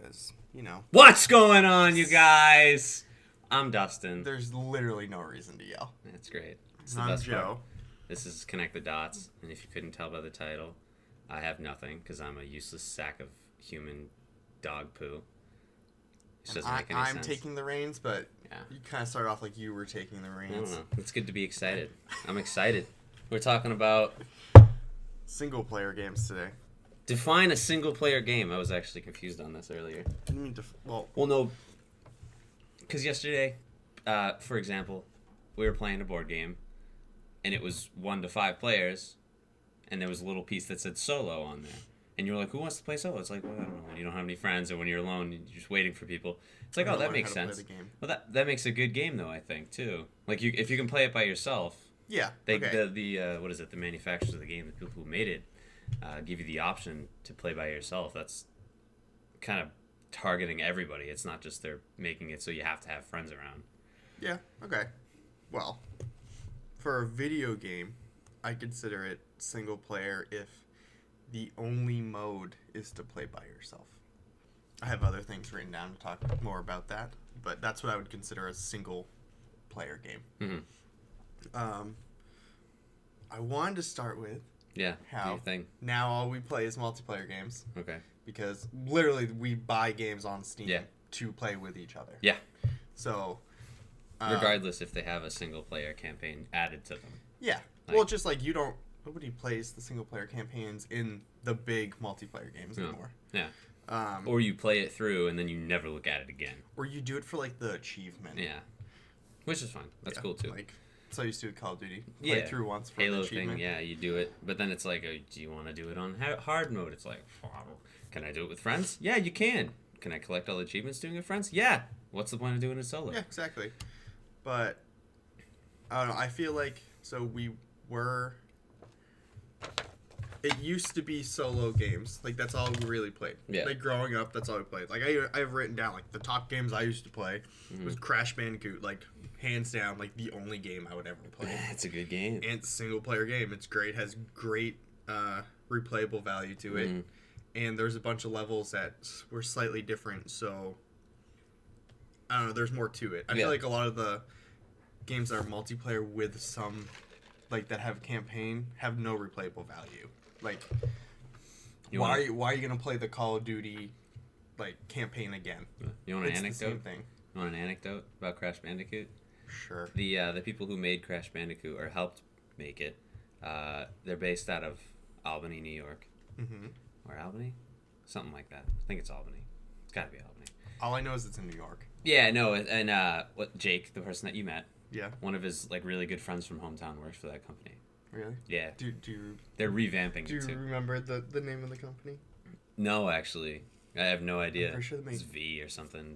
because, you know. What's going on, you guys? I'm Dustin. There's literally no reason to yell. That's great. It's I'm Joe. Part. This is Connect the Dots, and if you couldn't tell by the title, I have nothing because I'm a useless sack of human dog poo. It doesn't make any sense. I'm taking the reins, but you kind of started off like you were taking the reins. I don't know. It's good to be excited. I'm excited. We're talking about single-player games today. Define a single-player game. I was actually confused on this earlier. What do you mean well, no. Because yesterday, for example, we were playing a board game, and it was 1 to 5 players, and there was a little piece that said solo on there. And you were like, who wants to play solo? It's like, well, I don't know. When you don't have any friends or when you're alone, you're just waiting for people. It's like, oh, that makes sense. Well, that makes a good game, though, I think, too. Like, if you can play it by yourself. Yeah. What is it? The manufacturers of the game, the people who made it, give you the option to play by yourself. That's kind of targeting everybody. It's not just they're making it so you have to have friends around. Yeah, okay. Well, for a video game, I consider it single player if the only mode is to play by yourself. I have other things written down to talk more about that, but that's what I would consider a single player game. Mm-hmm. I wanted to start with how now all we play is multiplayer games. Okay. Because literally we buy games on Steam to play with each other. Yeah. So regardless if they have a single player campaign added to them. Yeah. Well, just like nobody plays the single player campaigns in the big multiplayer games anymore. Yeah. Or you play it through and then you never look at it again. Or you do it for like the achievement. Yeah. Which is fine. That's cool too. Like, so I used to do Call of Duty. Play through once for Halo the achievement. thing, you do it. But then it's like, do you want to do it on hard mode? It's like, can I do it with friends? Yeah, you can. Can I collect all the achievements doing it with friends? Yeah. What's the point of doing it solo? Yeah, exactly. But, I don't know. I feel like, it used to be solo games. Like, that's all we really played. Yeah. Like, growing up, that's all we played. Like, I've written down, like, the top games I used to play was Crash Bandicoot. Like, hands down, like, the only game I would ever play. It's a good game. And it's a single-player game. It's great. Has great replayable value to it. And there's a bunch of levels that were slightly different, so I don't know, there's more to it. I feel like a lot of the games that are multiplayer with some, like, that have campaign have no replayable value. Like, why are you going to play the Call of Duty, like, campaign again? You want an anecdote? It's the same thing. You want an anecdote about Crash Bandicoot? Sure. The people who made Crash Bandicoot, or helped make it, they're based out of Albany, New York. Mm-hmm. Or Albany? Something like that. I think it's Albany. It's got to be Albany. All I know is it's in New York. Yeah, no, and Jake, the person that you met, one of his like really good friends from hometown works for that company. Really? Yeah. They're revamping it too. Do you remember the name of the company? No, actually. I have no idea. I'm pretty sure it's V or something.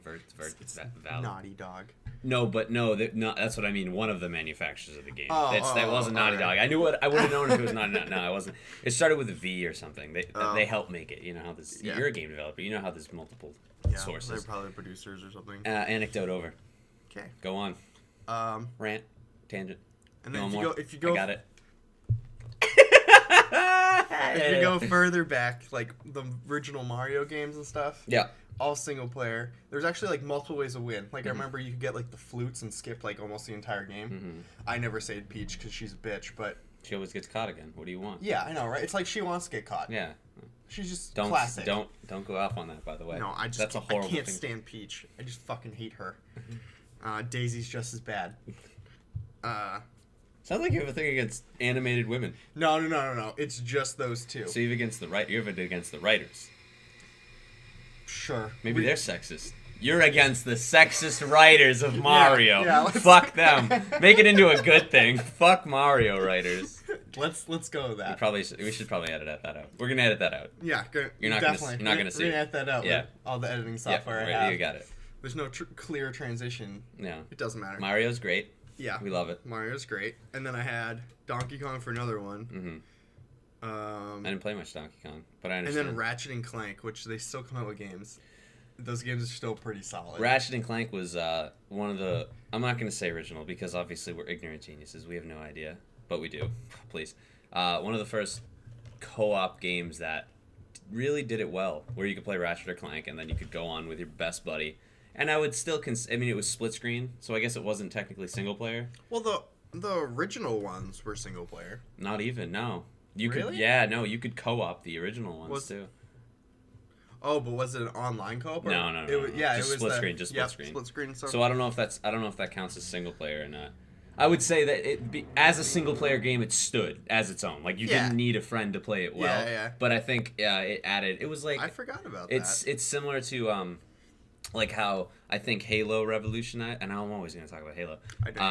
It's Naughty Dog. No, but that's what I mean. One of the manufacturers of the game. That wasn't Naughty Dog. Right. I would have known if it was Naughty Dog. No, I wasn't. It started with a V or something. They help make it. You know how this. Yeah. You're a game developer. You know how there's multiple sources. They're probably producers or something. Anecdote over. Okay. Go on. Rant. Tangent. And then if you go. I got it. If you go further back, like the original Mario games and stuff, all single player. There's actually like multiple ways to win. Like I remember you could get like the flutes and skip like almost the entire game. I never saved Peach because she's a bitch, but she always gets caught again. What do you want? Yeah, I know, right? It's like she wants to get caught. Yeah, she's just classic. Don't go off on that, by the way. No, that's a horrible thing. I can't stand Peach. I just fucking hate her. Daisy's just as bad. Sounds like you have a thing against animated women. No. It's just those two. So you have it against the writers. Sure. Maybe they're sexist. You're against the sexist writers of Mario. Yeah, fuck them. Make it into a good thing. Fuck Mario writers. Let's go with that. We should probably edit that out. We're gonna edit that out. Yeah, you're not gonna see. We're gonna edit that out. Yeah. With all the editing software I have. You got it. There's no clear transition. No. It doesn't matter. Mario's great. Yeah. We love it. Mario's great. And then I had Donkey Kong for another one. I didn't play much Donkey Kong, but I understand. And then Ratchet and Clank, which they still come out with games. Those games are still pretty solid. Ratchet and Clank was one of the... I'm not going to say original, because obviously we're ignorant geniuses. We have no idea. But we do. Please. One of the first co-op games that really did it well, where you could play Ratchet or Clank and then you could go on with your best buddy. And I would still I mean, it was split screen, so I guess it wasn't technically single player. Well, the original ones were single player. Not even, no. You Really? could, yeah, no, you could co-op the original ones too. Oh, but was it an online co-op? No. Yeah, just it was split screen, just split screen. Split screen. So I don't know if that counts as single player or not. I would say that as a single player game, it stood as its own. Like you didn't need a friend to play it well. Yeah. But I think it added. It was like I forgot about that. It's similar to like how I think Halo revolutionized, and I'm always going to talk about Halo.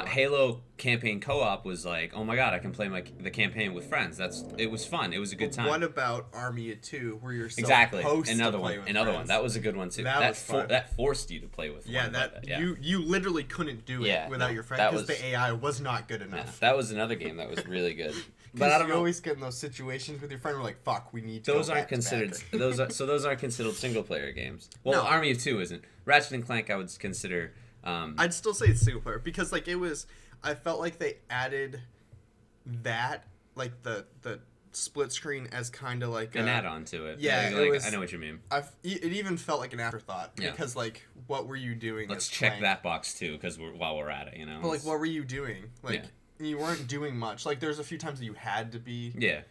Halo campaign co-op was like, oh my god, I can play the campaign with friends. It was fun. It was a good time. What about Army of Two, where you're exactly supposed another to play one? with Another friends? one. That was a good one too. That forced you to play with. Yeah, you literally couldn't do it without your friend because the AI was not good enough. Yeah, that was another game that was really good. But I don't know. You always get in those situations with your friend. We're like, "Fuck, we need." Those aren't considered. Those aren't considered single player games. Well, no. Army of Two isn't. Ratchet and Clank, I would consider. I'd still say it's single player because like it was. I felt like they added that like the split screen as kind of like an add-on to it. Yeah, like, I know what you mean. It even felt like an afterthought because like, what were you doing? Let's check that box too, because while we're at it, you know. But like, what were you doing? Like. Yeah. You weren't doing much. Like, there's a few times that you had to be. Yeah.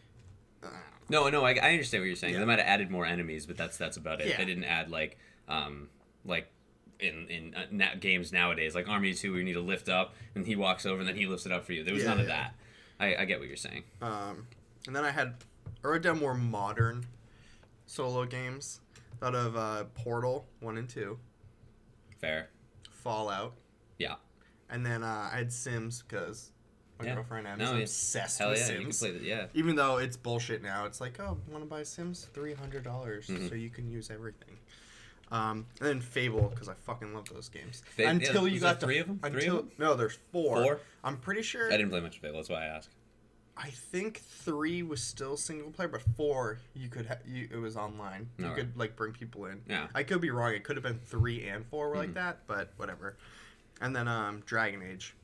No, I understand what you're saying. Yeah. They might have added more enemies, but that's about it. Yeah. They didn't add like in games nowadays, like Army 2, where you need to lift up, and he walks over, and then he lifts it up for you. There was none of that. I get what you're saying. And then I wrote down more modern solo games. Thought of Portal 1 and 2. Fair. Fallout. Yeah. And then I had Sims because. My girlfriend and I was obsessed with Sims. You can play that, Even though it's bullshit now, it's like, oh, want to buy Sims? $300 so you can use everything. And then Fable because I fucking love those games. Until you got three of them. No, there's 4. 4? I'm pretty sure. I didn't play much Fable. That's why I asked. I think 3 was still single player, but 4 you could it was online. You could like bring people in. Yeah. I could be wrong. It could have been 3 and 4 were like that, but whatever. And then Dragon Age.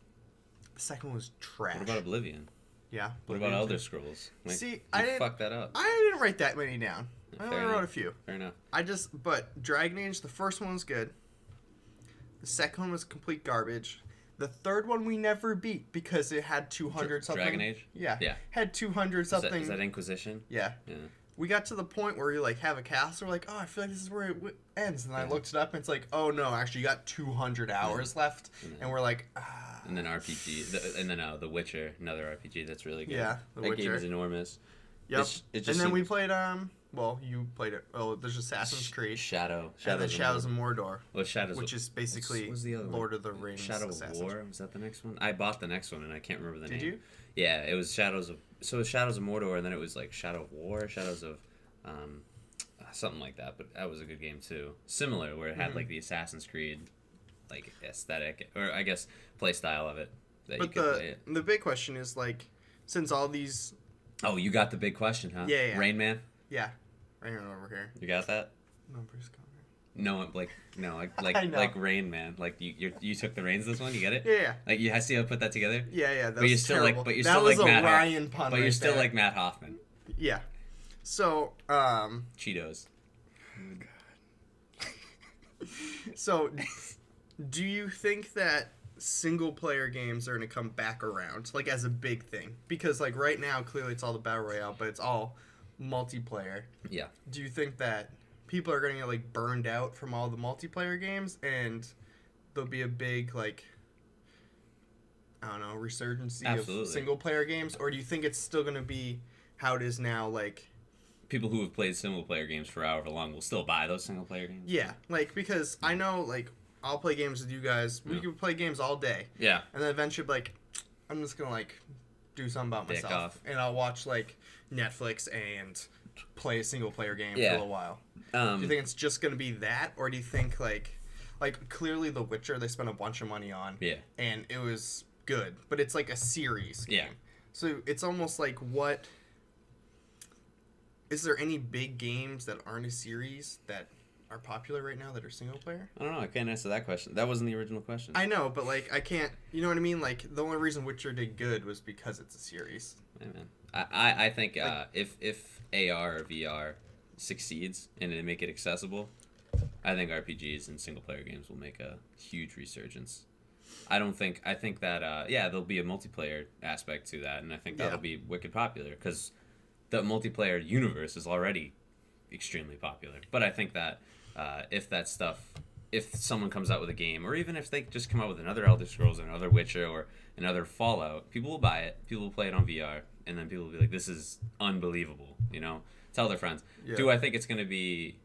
The second one was trash. What about Oblivion? Yeah. What about Elder Scrolls? Like, see, I didn't fuck that up. I didn't write that many down. I only wrote a few. Fair enough. But Dragon Age, the first one was good. The second one was complete garbage. The third one we never beat because it had 200 something. Dragon Age? Yeah. Had 200 something. Is that Inquisition? Yeah. We got to the point where you like have a castle. We're like, oh, I feel like this is where it ends. And I looked it up, and it's like, oh no, actually, you got 200 hours left. And we're like, ah. And then RPG, and then The Witcher, another RPG that's really good. Yeah, The Witcher. That game is enormous. Yep. And then we played well, you played it. Oh, there's Assassin's Creed. Shadows of Mordor. Well, which is basically what's the other Lord one? of the Rings. Shadow of War. Was that the next one? I bought the next one and I can't remember the name. Did you? Yeah, it was Shadows of Mordor, and then it was like Shadow of War, Shadows of something like that. But that was a good game too. Similar, where it had like the Assassin's Creed like aesthetic, or I guess play style of it. That you could play it. The big question is like, since all these. Oh, you got the big question, huh? Yeah. Rain Man. Yeah, right over here. You got that? No, Bruce Conner. Like Rain Man. Like you took the reins this one. You get it? Yeah. Like you see how I put that together? Yeah. But you're still terrible. Ryan pun. But you're still like Matt Hoffman. Yeah. So Cheetos. Oh God. So, do you think that single player games are going to come back around, like as a big thing? Because like right now, clearly it's all the battle royale, but it's all multiplayer. Yeah. Do you think that people are going to get like burned out from all the multiplayer games, and there'll be a big like, I don't know, resurgency of single player games, or do you think it's still going to be how it is now, like? People who have played single player games for however long will still buy those single player games. Yeah, like because I know like I'll play games with you guys. We can play games all day. Yeah. And then eventually like I'm just gonna like do something about myself, and I'll watch like Netflix and play a single player game for a little while. Do you think it's just gonna be that, or do you think like clearly The Witcher they spent a bunch of money on? Yeah. And it was good, but it's like a series game. Yeah. So it's almost like what. Is there any big games that aren't a series that are popular right now that are single player? I don't know. I can't answer that question. That wasn't the original question. I know, but like I can't. You know what I mean? Like the only reason Witcher did good was because it's a series. Hey, man. I think if AR or VR succeeds and they make it accessible, I think RPGs and single player games will make a huge resurgence. I think that there'll be a multiplayer aspect to that, and I think that'll be wicked popular because the multiplayer universe is already extremely popular. But I think that if someone comes out with a game, or even if they just come out with another Elder Scrolls or another Witcher or another Fallout, people will buy it, people will play it on VR, and then people will be like, this is unbelievable, tell their friends. Yeah. Do I think it's going to be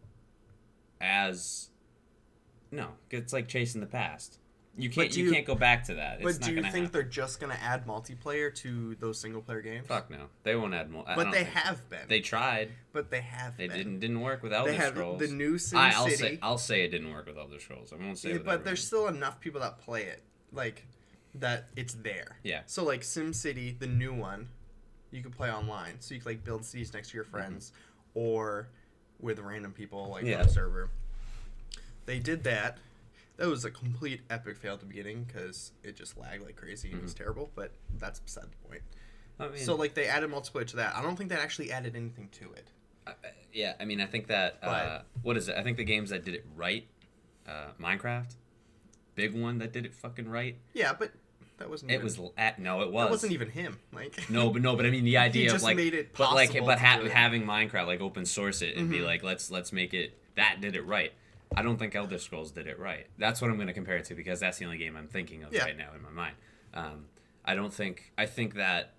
no, it's like chasing the past. You can't go back to that. But do you think they're just going to add multiplayer to those single-player games? Fuck no. They won't add more. But they have been. They tried. But they have been. It didn't work with Elder Scrolls. The new SimCity. I'll say it didn't work with Elder Scrolls. I won't say it. But there's still enough people that play it, that it's there. Yeah. So, SimCity, the new one, you can play online. So you can, build cities next to your friends or with random people, on a server. They did that. That was a complete epic fail at the beginning because it just lagged like crazy and it was terrible, but that's beside the point. I mean, so, they added multiplayer to that. I don't think that actually added anything to it. I think that, what is it? I think the games that did it right, Minecraft, big one that did it fucking right. Yeah, but that wasn't it was. No, it was. That wasn't even him. No, but I mean, the idea of, made it possible having Minecraft, open source it and be let's make it, that did it right. I don't think Elder Scrolls did it right. That's what I'm going to compare it to because that's the only game I'm thinking of right now in my mind. I think that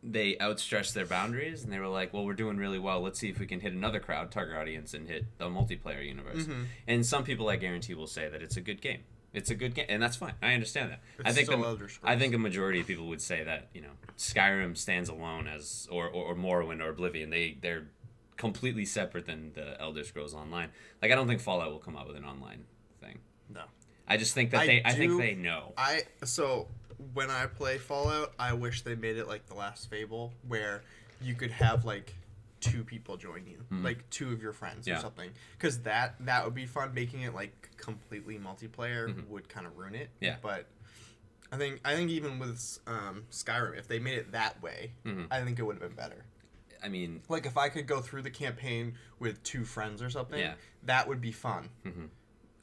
they outstretched their boundaries and they were like, well, we're doing really well. Let's see if we can hit another target audience and hit the multiplayer universe. Mm-hmm. And some people, I guarantee, will say that it's a good game. It's a good game, and that's fine. I understand that. I think a majority of people would say that Skyrim stands alone as or Morrowind or Oblivion. They're completely separate than the Elder Scrolls Online. I don't think Fallout will come out with an online thing. No. I just think that I think they know. So when I play Fallout, I wish they made it like the last Fable where you could have 2 people join you, 2 of your friends or something. Because that would be fun. Making it completely multiplayer would kind of ruin it. Yeah. But I think even with Skyrim, if they made it that way, I think it would have been better. I mean, if I could go through the campaign with 2 friends or something, that would be fun. Mm-hmm.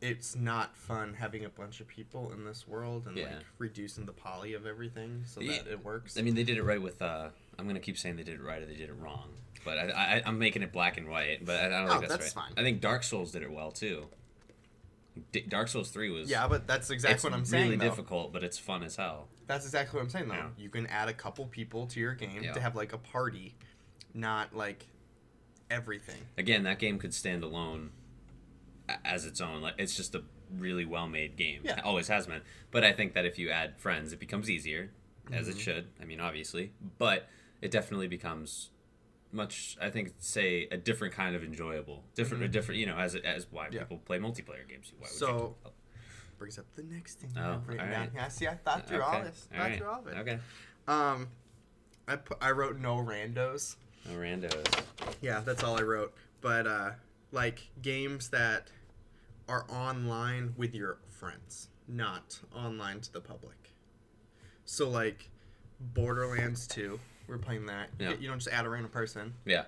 It's not fun having a bunch of people in this world and reducing the poly of everything so that it works. I mean, they did it right with. I'm gonna keep saying they did it right or they did it wrong, but I'm making it black and white. But I don't think that's right. Fine. I think Dark Souls did it well too. Dark Souls 3 was. Yeah, but that's exactly what I'm saying. It's really difficult, but it's fun as hell. That's exactly what I'm saying though. Yeah. You can add a couple people to your game to have a party. Not everything. Again, that game could stand alone as its own. It's just a really well-made game. Yeah. It always has been. But I think that if you add friends, it becomes easier, as it should. I mean, obviously. But it definitely becomes much, I think, say, a different kind of enjoyable. As why people play multiplayer games. Brings up the next thing. Oh, right. Down. Yeah, see, I thought through all this. Through all of it. Okay. I wrote no randos. No randos. Yeah, that's all I wrote. But, games that are online with your friends, not online to the public. So, Borderlands 2, we're playing that. Yeah. You don't just add a random person. Yeah.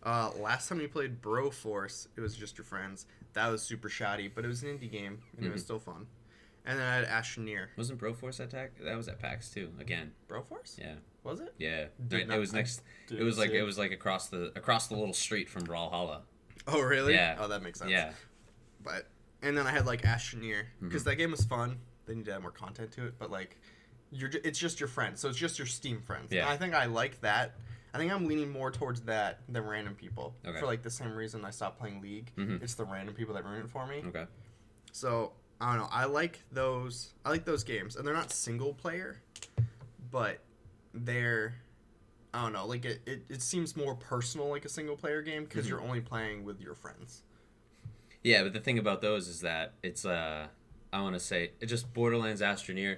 Last time we played Broforce, it was just your friends. That was super shoddy, but it was an indie game, and it was still fun. And then I had Astroneer. Wasn't Broforce that was at PAX too, again. Broforce? Yeah. Was it? Yeah. It was next. It was across the little street from Brawlhalla. Oh really? Yeah. Oh, that makes sense. Yeah. And then I had Astroneer because that game was fun. They need to add more content to it, but it's just your friends, so it's just your Steam friends. Yeah. And I think I like that. I think I'm leaning more towards that than random people. Okay. For the same reason I stopped playing League. Mm-hmm. It's the random people that ruin it for me. Okay. So I don't know. I like those games, and they're not single player, but they're, I don't know, it seems more personal like a single player game because you're only playing with your friends. Yeah, but the thing about those is that it's I want to say it's just Borderlands Astroneer.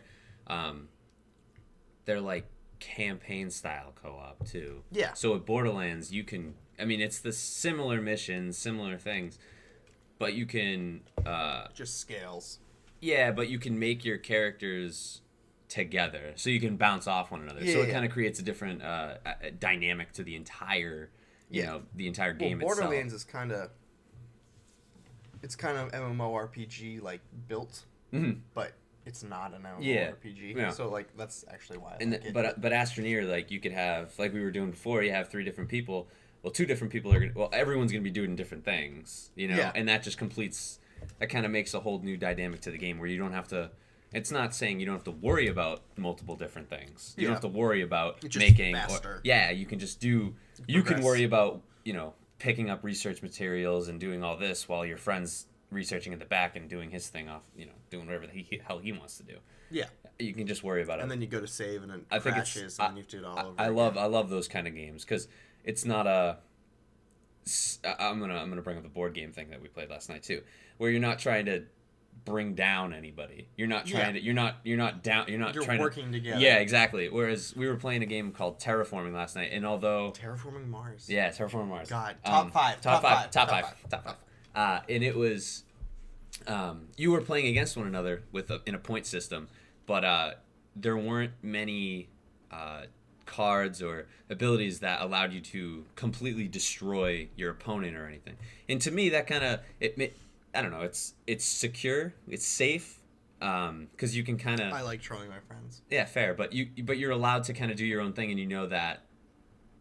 They're campaign style co-op too. Yeah. So with Borderlands, you can. I mean, it's the similar missions, similar things, but you can. Just scales. Yeah, but you can make your characters together, so you can bounce off one another. Yeah, so it kind of creates a different dynamic to the entire you know, the entire game Borderlands itself. is kind of, it's kind of MMORPG like built, but it's not an MMORPG. Yeah. So like that's actually why I And like it. but Astroneer, like you could have, like we were doing before, you have 3 different people. Well, 2 different people are gonna. Well, everyone's gonna be doing different things, you know, Yeah. and that just completes. That kind of makes a whole new dynamic to the game where you don't have to. It's not saying you don't have to worry about multiple different things. You don't have to worry about It's just making. faster. Yeah, you can just do. You can Progress. worry about, you know, picking up research materials and doing all this while your friend's researching in the back and doing his thing off, you know, doing whatever the hell he wants to do. Yeah. You can just worry about it. And then you go to save and it I think crashes and then you have to do it all over I again. love those kind of games because it's not a. I'm gonna bring up the board game thing that we played last night too, where you're not trying to bring down anybody. You're not trying to. You're not down. You're not You're trying working to. together. Yeah, exactly. Whereas we were playing a game called Terraforming last night, and although Terraforming Mars. yeah, Terraforming Mars. God, top five. And it was, you were playing against one another in a point system, but there weren't many cards or abilities that allowed you to completely destroy your opponent or anything. And to me, that kind of I don't know. It's secure. It's safe. Because you can kind of. I like trolling my friends. Yeah, fair. But you're allowed to kind of do your own thing, and you know that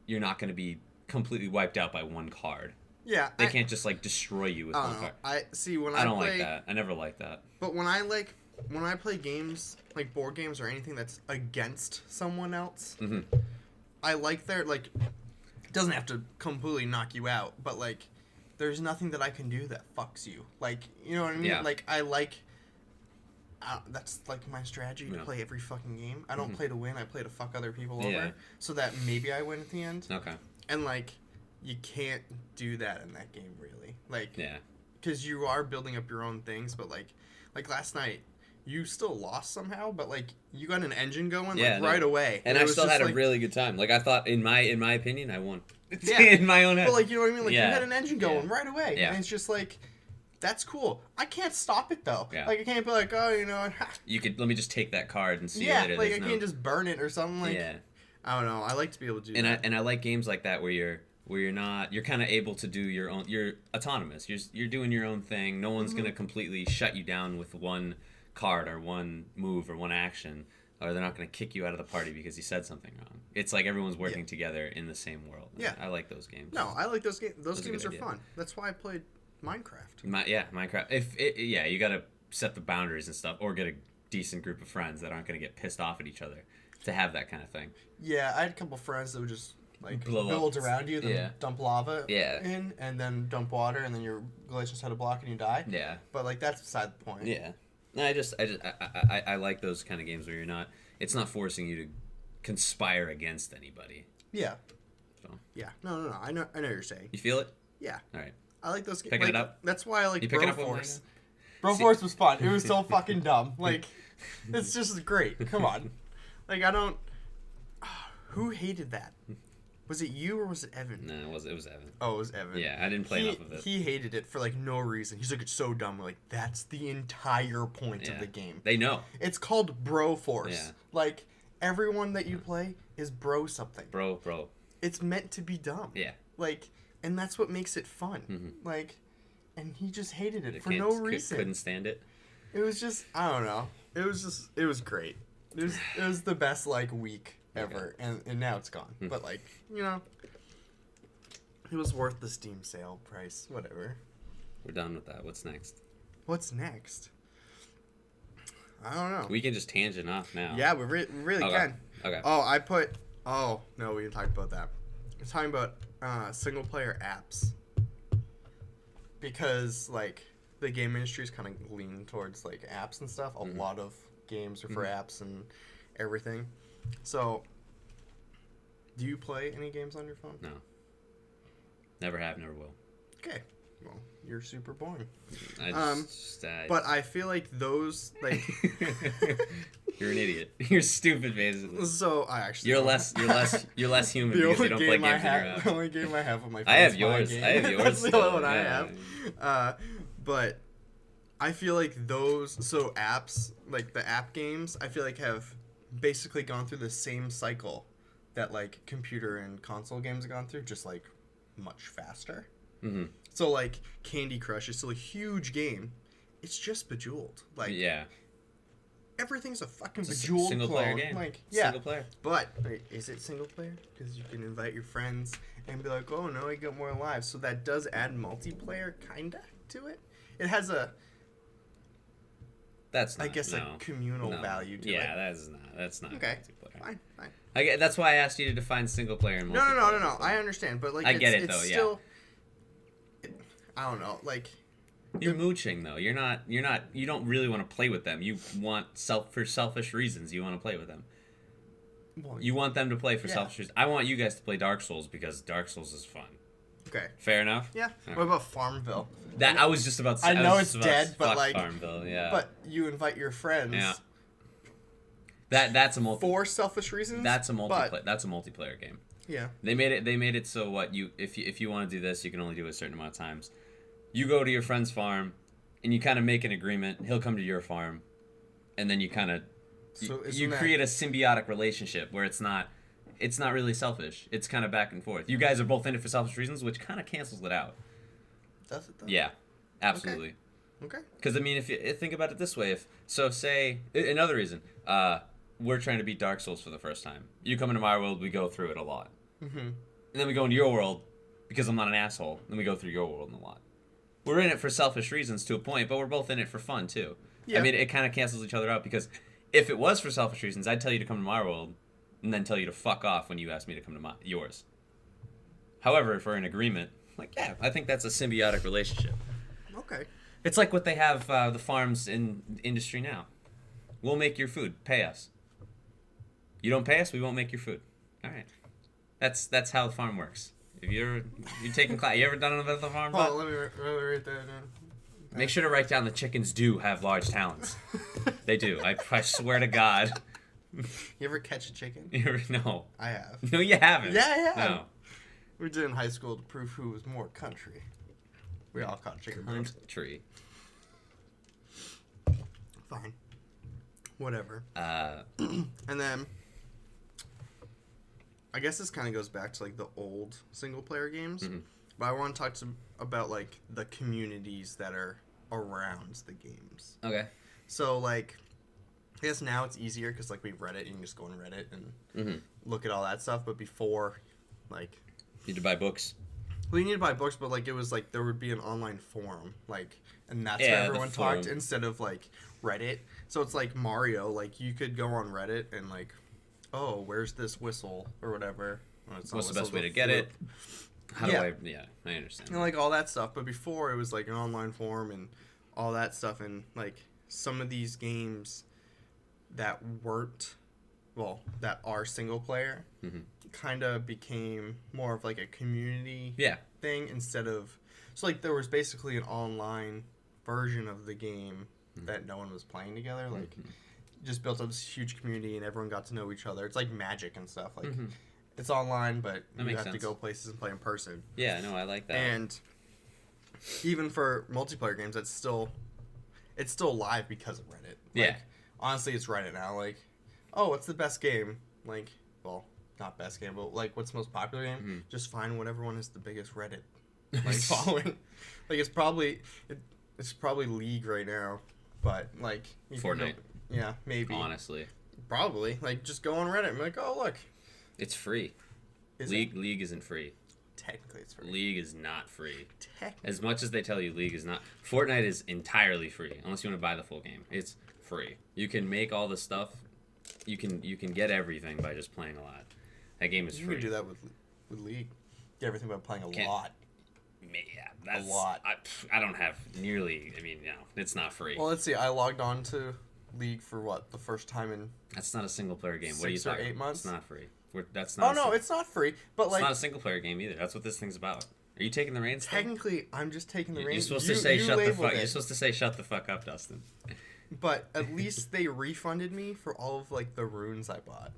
you're not going to be completely wiped out by one card. Yeah. They can't just like destroy you with I one don't know. card. I see when I don't play, like that. I never liked that. But when I play games like board games or anything that's against someone else, I like their like. It doesn't have to completely knock you out, but like, there's nothing that I can do that fucks you. Like, you know what I mean? Yeah. Like I like. That's like my strategy to play every fucking game. I don't play to win. I play to fuck other people over, so that maybe I win at the end. Okay. And like, you can't do that in that game, really. Like, Yeah. because you are building up your own things, but like last night, you still lost somehow, but like you got an engine going right away, And it I was still just, had a like, really good time. Like I thought, in my opinion, I won. Yeah. In my own head. But like, you know what I mean? Like Yeah. you had an engine going right away, Yeah. and it's just like. That's cool. I can't stop it though. Yeah. Like I can't be like, oh, you know. You could let me just take that card and see you Yeah, later. like There's I can't just burn it or something. Like yeah. I don't know. I like to be able to do And that. I like games like that where you're not, you're kind of able to do your own. You're autonomous. You're doing your own thing. No one's gonna completely shut you down with one card or one move or one action, or they're not gonna kick you out of the party because you said something wrong. It's like everyone's working together in the same world. Yeah. I like those games. No, I like those games. Those Those are games good are idea. fun. That's why I played Minecraft. Minecraft. You got to set the boundaries and stuff, or get a decent group of friends that aren't going to get pissed off at each other to have that kind of thing. Yeah, I had a couple friends that would just like Blow build up. around you, then Yeah. dump lava Yeah. in, and then dump water, and then your glaciers had a block and you die. Yeah. But like that's beside the point. Yeah. No, I like those kind of games where you're not. It's not forcing you to conspire against anybody. Yeah. So. Yeah. No. I know what you're saying. You feel it? Yeah. All right. I like those games. Picking it up? That's why I like You picking up Broforce. on Broforce was fun. It was so fucking dumb. Like, it's just great. Come on. Like, I don't. Who hated that? Was it you or was it Evan? No, it was Evan. Oh, it was Evan. Yeah, I didn't play enough of it. He hated it for like no reason. He's like, it's so dumb. We're like, that's the entire point of the game. They know. It's called Broforce. Yeah. Like, everyone that you play is bro something. Bro. It's meant to be dumb. Yeah. Like, and that's what makes it fun. Mm-hmm. Like, and he just hated it for no reason. Couldn't stand it. It was just, I don't know. It was great. It was the best like week ever, and now it's gone. But like, you know, it was worth the Steam sale price. Whatever. We're done with that. What's next? What's next? I don't know. We can just tangent off now. Yeah, we really Okay. can. Okay. Oh no, we didn't talk about that. We're talking about single player apps because like the game industry is kind of leaning towards like apps and stuff. A lot of games are for apps and everything. So, do you play any games on your phone? No. Never have, never will. Okay. Well, you're super boring. But I feel like those like you're an idiot. You're stupid, basically. so I actually You're don't. less human The because you only don't play game I games on your have, app. the only game I have on my phone. I have is yours. my game. I have yours. That's the still. only one I Yeah. have. But I feel like apps, like the app games, I feel like have basically gone through the same cycle that like computer and console games have gone through, just like much faster. Mm-hmm. So like Candy Crush is still a huge game. It's just Bejeweled. Like Yeah. everything's a fucking It's a Bejeweled single clone. player game. Like yeah. Single player. But wait, is it single player? Because you can invite your friends and be like, oh no, I got more lives. So that does add multiplayer kinda to it. It has a That's not, I guess a communal value to it. Yeah, that's not Okay. multiplayer. Fine. That's why I asked you to define single player and multiplayer. No. I understand, but like I get it it's though, still, I don't know, like You're mooching though. You don't really want to play with them. You want for selfish reasons. You want to play with them. well, You want them to play for selfish reasons. I want you guys to play Dark Souls because Dark Souls is fun. okay. Fair enough? Yeah. All What about Farmville? That I was just about to say. I know was it's just about to dead, but fuck like Farmville, yeah. But you invite your friends. Yeah. That's a for selfish reasons. That's a multiplayer. But, That's a multiplayer game. yeah. They made it so what if you want to do this, you can only do it a certain amount of times. You go to your friend's farm, and you kind of make an agreement. He'll come to your farm, and then you kind of you create a symbiotic relationship where it's not really selfish. It's kind of back and forth. You guys are both in it for selfish reasons, which kind of cancels it out. Does it though? Yeah, absolutely. Okay. Because I mean, if you think about it this way, say another reason, we're trying to beat Dark Souls for the first time. You come into my world, we go through it a lot, and then we go into your world because I'm not an asshole. Then we go through your world a lot. We're in it for selfish reasons to a point, but we're both in it for fun too. Yeah. I mean, it kind of cancels each other out because if it was for selfish reasons, I'd tell you to come to my world and then tell you to fuck off when you ask me to come to yours. However, if we're in agreement, like, yeah, I think that's a symbiotic relationship. Okay. It's like what they have the farms in industry now. We'll make your food. Pay us. You don't pay us, we won't make your food. All right. That's how the farm works. If you're taking class, you ever done it at the farm? Oh, let me write that down. Make sure to write down the chickens do have large talons. They do. I swear to God. You ever catch a chicken? No. I have. No, you haven't. Yeah, I have. No. We did in high school to prove who was more country. We all caught chicken. Country. Fine. Whatever. And then I guess this kind of goes back to like the old single player games, but I want to talk about like the communities that are around the games. Okay. So like, I guess now it's easier because like we have Reddit, you can just go on Reddit and look at all that stuff. But before, like, you need to buy books. Well, you need to buy books, but like it was like there would be an online forum, like, and that's where everyone talked instead of like Reddit. So it's like Mario, like you could go on Reddit and like, oh, where's this whistle or whatever. Well, what's the best way to get it? How do I? Yeah, I understand. And like all that stuff. But before it was like an online forum and all that stuff, and like some of these games that weren't, well, that are single player, kind of became more of like a community thing instead of. So like there was basically an online version of the game that no one was playing together. Like just built up this huge community and everyone got to know each other. It's like Magic and stuff. Like it's online, but you have to go places and play in person. Yeah, no, I like that. And even for multiplayer games, it's still live because of Reddit. Like, honestly, it's Reddit now. Like, oh, what's the best game? Like, well, not best game, but like, what's the most popular game? Just find whatever one is the biggest Reddit like following. Like, it's probably League right now, but like Fortnite. Yeah, maybe. Honestly, probably. Like, just go on Reddit and be like, oh look, it's free. League isn't free. Technically, it's free. League is not free. As much as they tell you League is not. Fortnite is entirely free, unless you want to buy the full game. It's free. You can make all the stuff. You can get everything by just playing a lot. That game is free. You can do that with League. Get everything by playing a lot. Yeah, that's a lot. I don't have nearly. I mean, no, it's not free. Well, let's see. I logged on to League for the first time in. That's not a single player game. What are you talking? 6 or 8 months. It's not free. That's not. Oh no, it's not free. But like, it's not a single player game either. That's what this thing's about. Are you taking the reins? Technically, I'm just taking the reins. You're supposed to say shut the fuck. You're supposed to say shut the fuck up, Dustin. But at least they refunded me for all of like the runes I bought.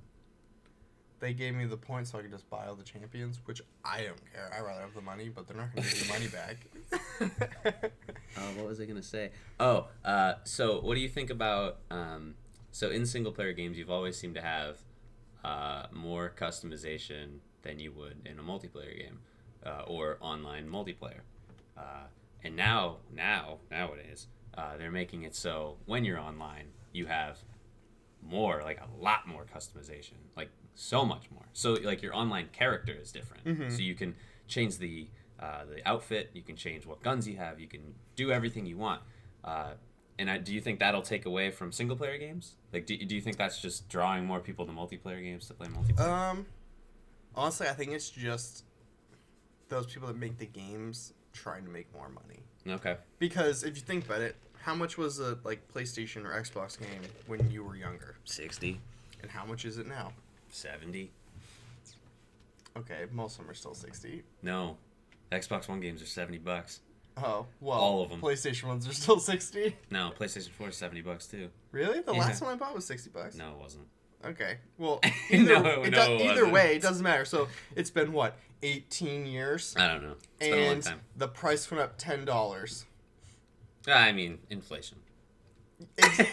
They gave me the points so I could just buy all the champions, which I don't care. I'd rather have the money, but they're not going to give me money back. What was I going to say? Oh, so what do you think about... so in single-player games, you've always seemed to have more customization than you would in a multiplayer game. or online multiplayer. And nowadays, they're making it so when you're online, you have more, like a lot more customization, like so much more. So like your online character is different. So you can change the outfit, you can change what guns you have, you can do everything you want. Do you think that'll take away from single player games? Like, do you think that's just drawing more people to multiplayer games to play multiplayer? Honestly, I think it's just those people that make the games trying to make more money. Okay. Because if you think about it, how much was a like PlayStation or Xbox game when you were younger? 60. And how much is it now? 70. Okay, most of them are still 60. No, Xbox One games are $70. Oh, well, all of them. PlayStation ones are still 60. No, PlayStation 4 is $70 too. Really? The last one I bought was $60. No, it wasn't. Okay. Well, either way, it doesn't matter. So it's been what, 18 years? I don't know. It's been a long time. The price went up $10. I mean, inflation.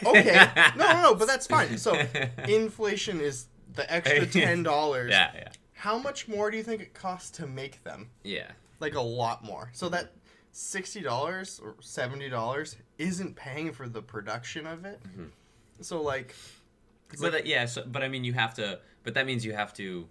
Okay. No, but that's fine. So inflation is the extra $10. Yeah. How much more do you think it costs to make them? Yeah. Like a lot more. So that $60 or $70 isn't paying for the production of it. So like, but I mean, you have to. But that means you have to.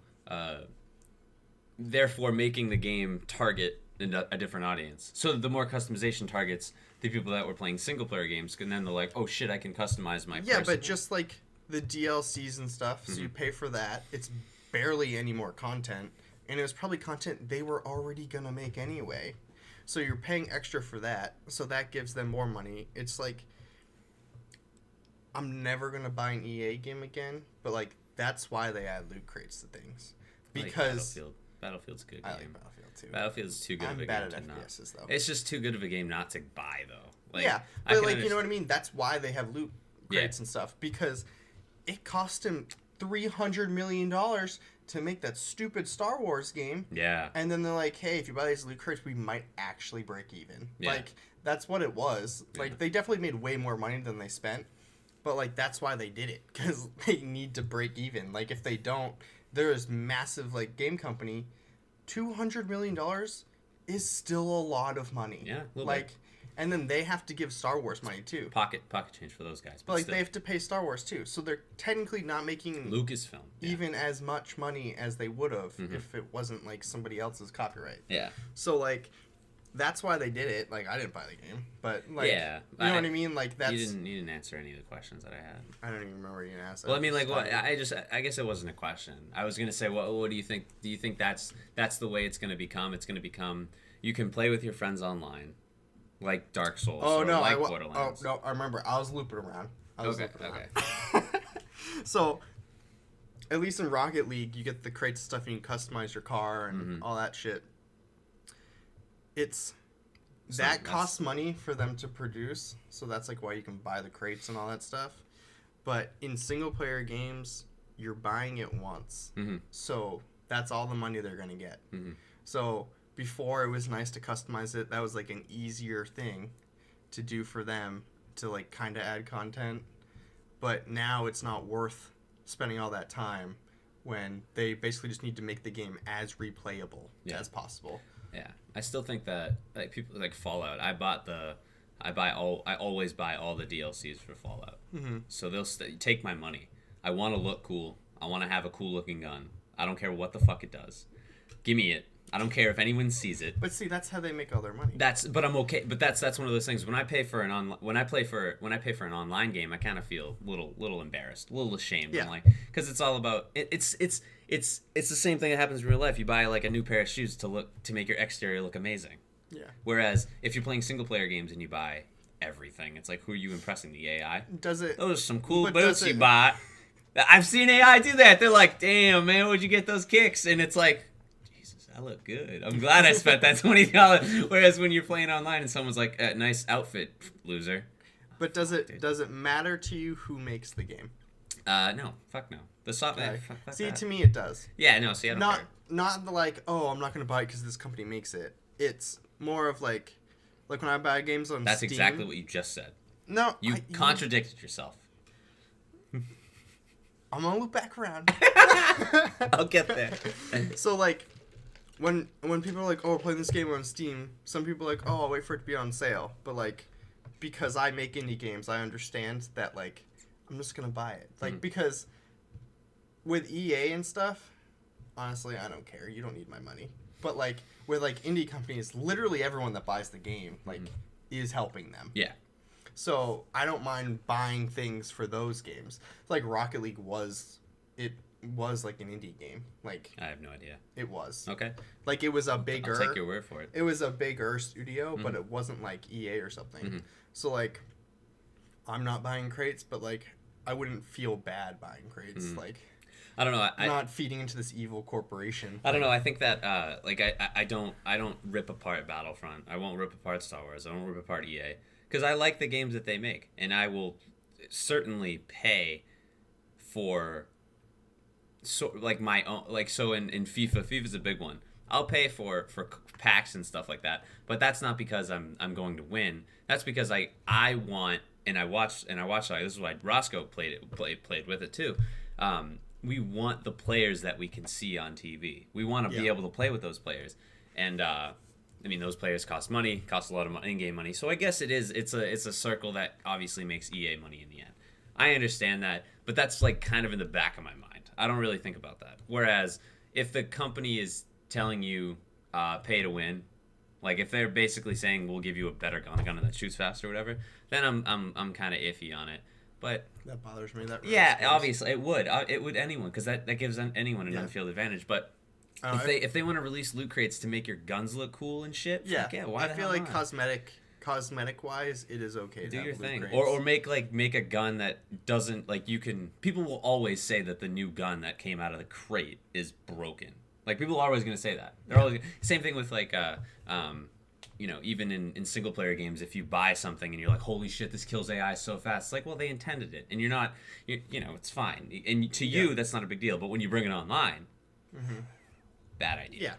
Therefore, making the game target a different audience. So the more customization targets the people that were playing single player games, and then they're like, oh shit, I can customize my. Yeah, but just like the DLCs and stuff, so you pay for that. It's barely any more content, and it was probably content they were already gonna make anyway. So you're paying extra for that, so that gives them more money. It's like, I'm never going to buy an EA game again, but like that's why they add loot crates to things. Because Battlefield's a good game. I like Battlefield too. Battlefield's too good of a game to not. FPSs, though. It's just too good of a game not to buy though. Like, yeah, but like you know what I mean? That's why they have loot crates and stuff, because it cost him $300 million to make that stupid Star Wars game. Yeah. And then they're like, hey, if you buy these loot crates, we might actually break even. Yeah. Like, that's what it was. Like, they definitely made way more money than they spent. But, like, that's why they did it. Because they need to break even. Like, if they don't, there is massive, like, game company. $200 million is still a lot of money. Yeah, a little like, bit. And then they have to give Star Wars money, too. Pocket change for those guys. But like, they have to pay Star Wars, too. So they're technically not making Lucasfilm even as much money as they would have if it wasn't, like, somebody else's copyright. Yeah. So, like, that's why they did it. Like, I didn't buy the game. But, like, you know what I mean? Like, that's... You didn't answer any of the questions that I had. I don't even remember you asked that. Well, I mean, like, what? I guess it wasn't a question. I was going to say, what do you think? Do you think that's the way it's going to become? It's going to become, you can play with your friends online. Like Dark Souls like Borderlands. Oh, no, I remember. I was looping around. Okay. So, at least in Rocket League, you get the crates and stuff, and you can customize your car and all that shit. That costs money for them to produce, so that's like why you can buy the crates and all that stuff. But in single-player games, you're buying it once. So, that's all the money they're going to get. So... Before, it was nice to customize it. That was, like, an easier thing to do for them to, like, kind of add content. But now it's not worth spending all that time when they basically just need to make the game as replayable as possible. Yeah. I still think that, like, people, like, Fallout, I always buy all the DLCs for Fallout. So they'll take my money. I want to look cool. I want to have a cool-looking gun. I don't care what the fuck it does. Give me it. I don't care if anyone sees it. But see, that's how they make all their money. But I'm okay. But that's one of those things. When I pay for an when I pay for an online game, I kind of feel a little embarrassed, a little ashamed. Yeah. I'm like, because it's all about it's the same thing that happens in real life. You buy like a new pair of shoes to make your exterior look amazing. Yeah. Whereas if you're playing single player games and you buy everything, it's like, who are you impressing? The AI? Does it? Those are some cool boots you bought. I've seen AI do that. They're like, damn man, where'd you get those kicks? And it's like, I look good. I'm glad I spent that $20. Whereas when you're playing online and someone's like, nice outfit, loser. But does it matter to you who makes the game? No. Fuck no. The software. See, to me it does. Yeah, no, see, I don't care. Not like, oh, I'm not going to buy it because this company makes it. It's more of like when I buy games on Steam. That's exactly what you just said. No. You contradicted yourself. I'm going to loop back around. I'll get there. So, like, when people are like, oh, we're playing this game on Steam, some people are like, oh, I'll wait for it to be on sale. But like, because I make indie games, I understand that like I'm just gonna buy it. Like because with EA and stuff, honestly, I don't care. You don't need my money. But like with like indie companies, literally everyone that buys the game like is helping them. Yeah. So I don't mind buying things for those games. Like Rocket League was like an indie game. Like I have no idea. It was. Okay. Like it was a bigger. I'll take your word for it. It was a bigger studio, but it wasn't like EA or something. So like, I'm not buying crates, but like, I wouldn't feel bad buying crates. Like, I don't know. I'm not feeding into this evil corporation. I don't know. I think that like I don't rip apart Battlefront. I won't rip apart Star Wars. I won't rip apart EA because I like the games that they make, and I will certainly pay for. So like my own like so in FIFA's a big one. I'll pay for packs and stuff like that, but that's not because I'm going to win. That's because I want and I watched like this is why Roscoe played with it too. We want the players that we can see on TV. We want to be able to play with those players, and I mean those players cost money, cost a lot of in-game money. So I guess it's a circle that obviously makes EA money in the end. I understand that, but that's like kind of in the back of my mind. I don't really think about that. Whereas if the company is telling you pay to win, like if they're basically saying we'll give you a better gun, a gun that shoots faster or whatever, then I'm kind of iffy on it. But that bothers me. That obviously it would anyone because that gives anyone an on-field advantage. But if they want to release loot crates to make your guns look cool and shit, why I feel like cosmetic wise it is okay to do have your loot thing crates. or make a gun that doesn't like you can people will always say that the new gun that came out of the crate is broken. Like people are always going to say that. They're always same thing with like even in single player games, if you buy something and you're like, holy shit, this kills AI so fast, it's like, well, they intended it and you're not it's fine, and to you that's not a big deal, but when you bring it online, bad idea.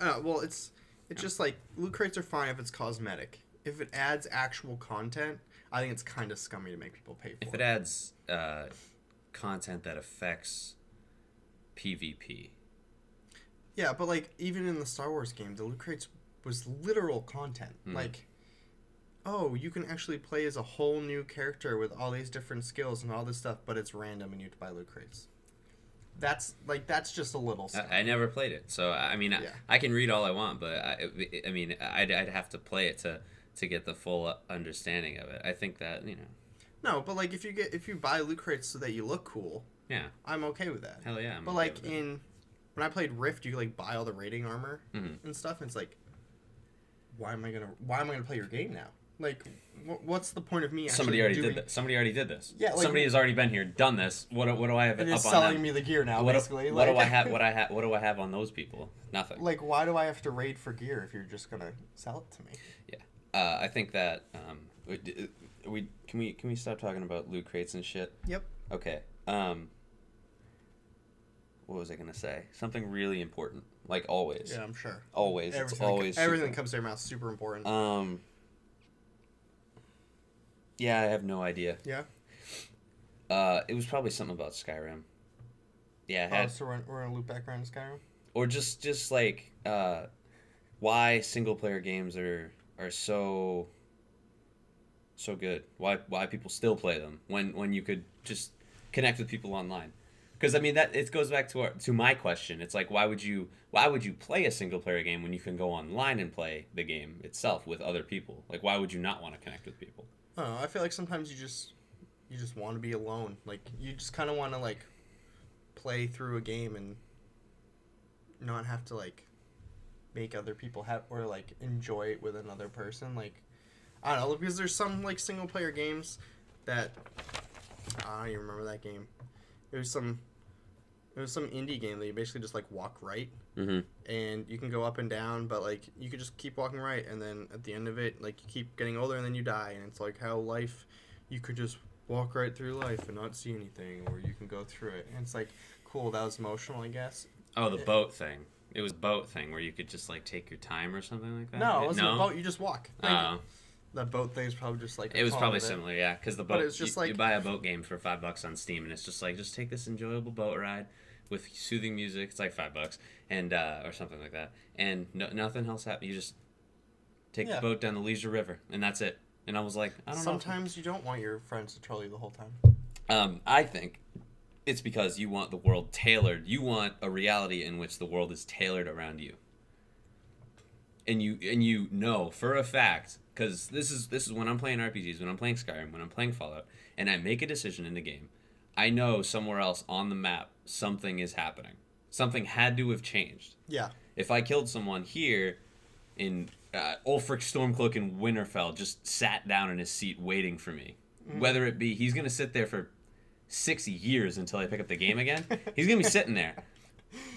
Well, it's just like loot crates are fine if it's cosmetic. If it adds actual content, I think it's kind of scummy to make people pay for it. If it adds content that affects PvP. Yeah, but like even in the Star Wars game, the loot crates was literal content. Like, oh, you can actually play as a whole new character with all these different skills and all this stuff, but it's random and you have to buy loot crates. That's just a little stuff. I never played it, so I mean, I can read all I want, but I'd have to play it to get the full understanding of it. I think that No, but like if you buy loot crates so that you look cool, I'm okay with that. Hell yeah. But okay like when I played Rift, you like buy all the raiding armor and stuff, and it's like, why am I gonna play your game now? Like, what's the point of me? Somebody already did this. Somebody already did this. Yeah, like, somebody has already been here, done this. What do I have and up is on selling them? me the gear now? What basically, what do I have? What do I have on those people? Nothing. Like, why do I have to raid for gear if you're just gonna sell it to me? Yeah, I think that can we stop talking about loot crates and shit? Yep. Okay. What was I gonna say? Something really important, like always. Yeah, I'm sure. Always, it's always everything that comes to your mouth is super important. Yeah, I have no idea. Yeah. It was probably something about Skyrim. Yeah. So we're gonna loop back around to Skyrim. Or just like why single player games are so good. Why people still play them when you could just connect with people online. Because I mean that it goes back to my question. It's like why would you play a single player game when you can go online and play the game itself with other people? Like why would you not want to connect with people? I don't know. I feel like sometimes you just want to be alone. Like you just kind of want to like play through a game and not have to like make other people have or like enjoy it with another person. Like I don't know, because there's some like single player games that I don't even remember that game. It was some indie game that you basically just like walk right, and you can go up and down, but like you could just keep walking right, and then at the end of it, like you keep getting older and then you die, and it's like how life, you could just walk right through life and not see anything, or you can go through it, and it's like cool. That was emotional, I guess. Oh, the boat thing. It was boat thing where you could just like take your time or something like that. No, it wasn't a boat. You just walk. Oh. That boat thing is probably just like it was probably similar, yeah. Because the boat, it's just you buy a boat game for $5 on Steam, and it's just like just take this enjoyable boat ride. with soothing music. It's like $5 and or something like that, and nothing else happens. You just take the boat down the Leisure River, and that's it. And I was like, I don't know. Sometimes you don't want your friends to troll you the whole time. I think it's because you want the world tailored. You want a reality in which the world is tailored around you. And you know for a fact, because this is when I'm playing RPGs, when I'm playing Skyrim, when I'm playing Fallout, and I make a decision in the game, I know somewhere else on the map something is happening. Something had to have changed. Yeah. If I killed someone here in Ulfric Stormcloak in Winterfell, just sat down in his seat waiting for me, whether it be he's gonna sit there for 6 years until I pick up the game again, he's gonna be sitting there.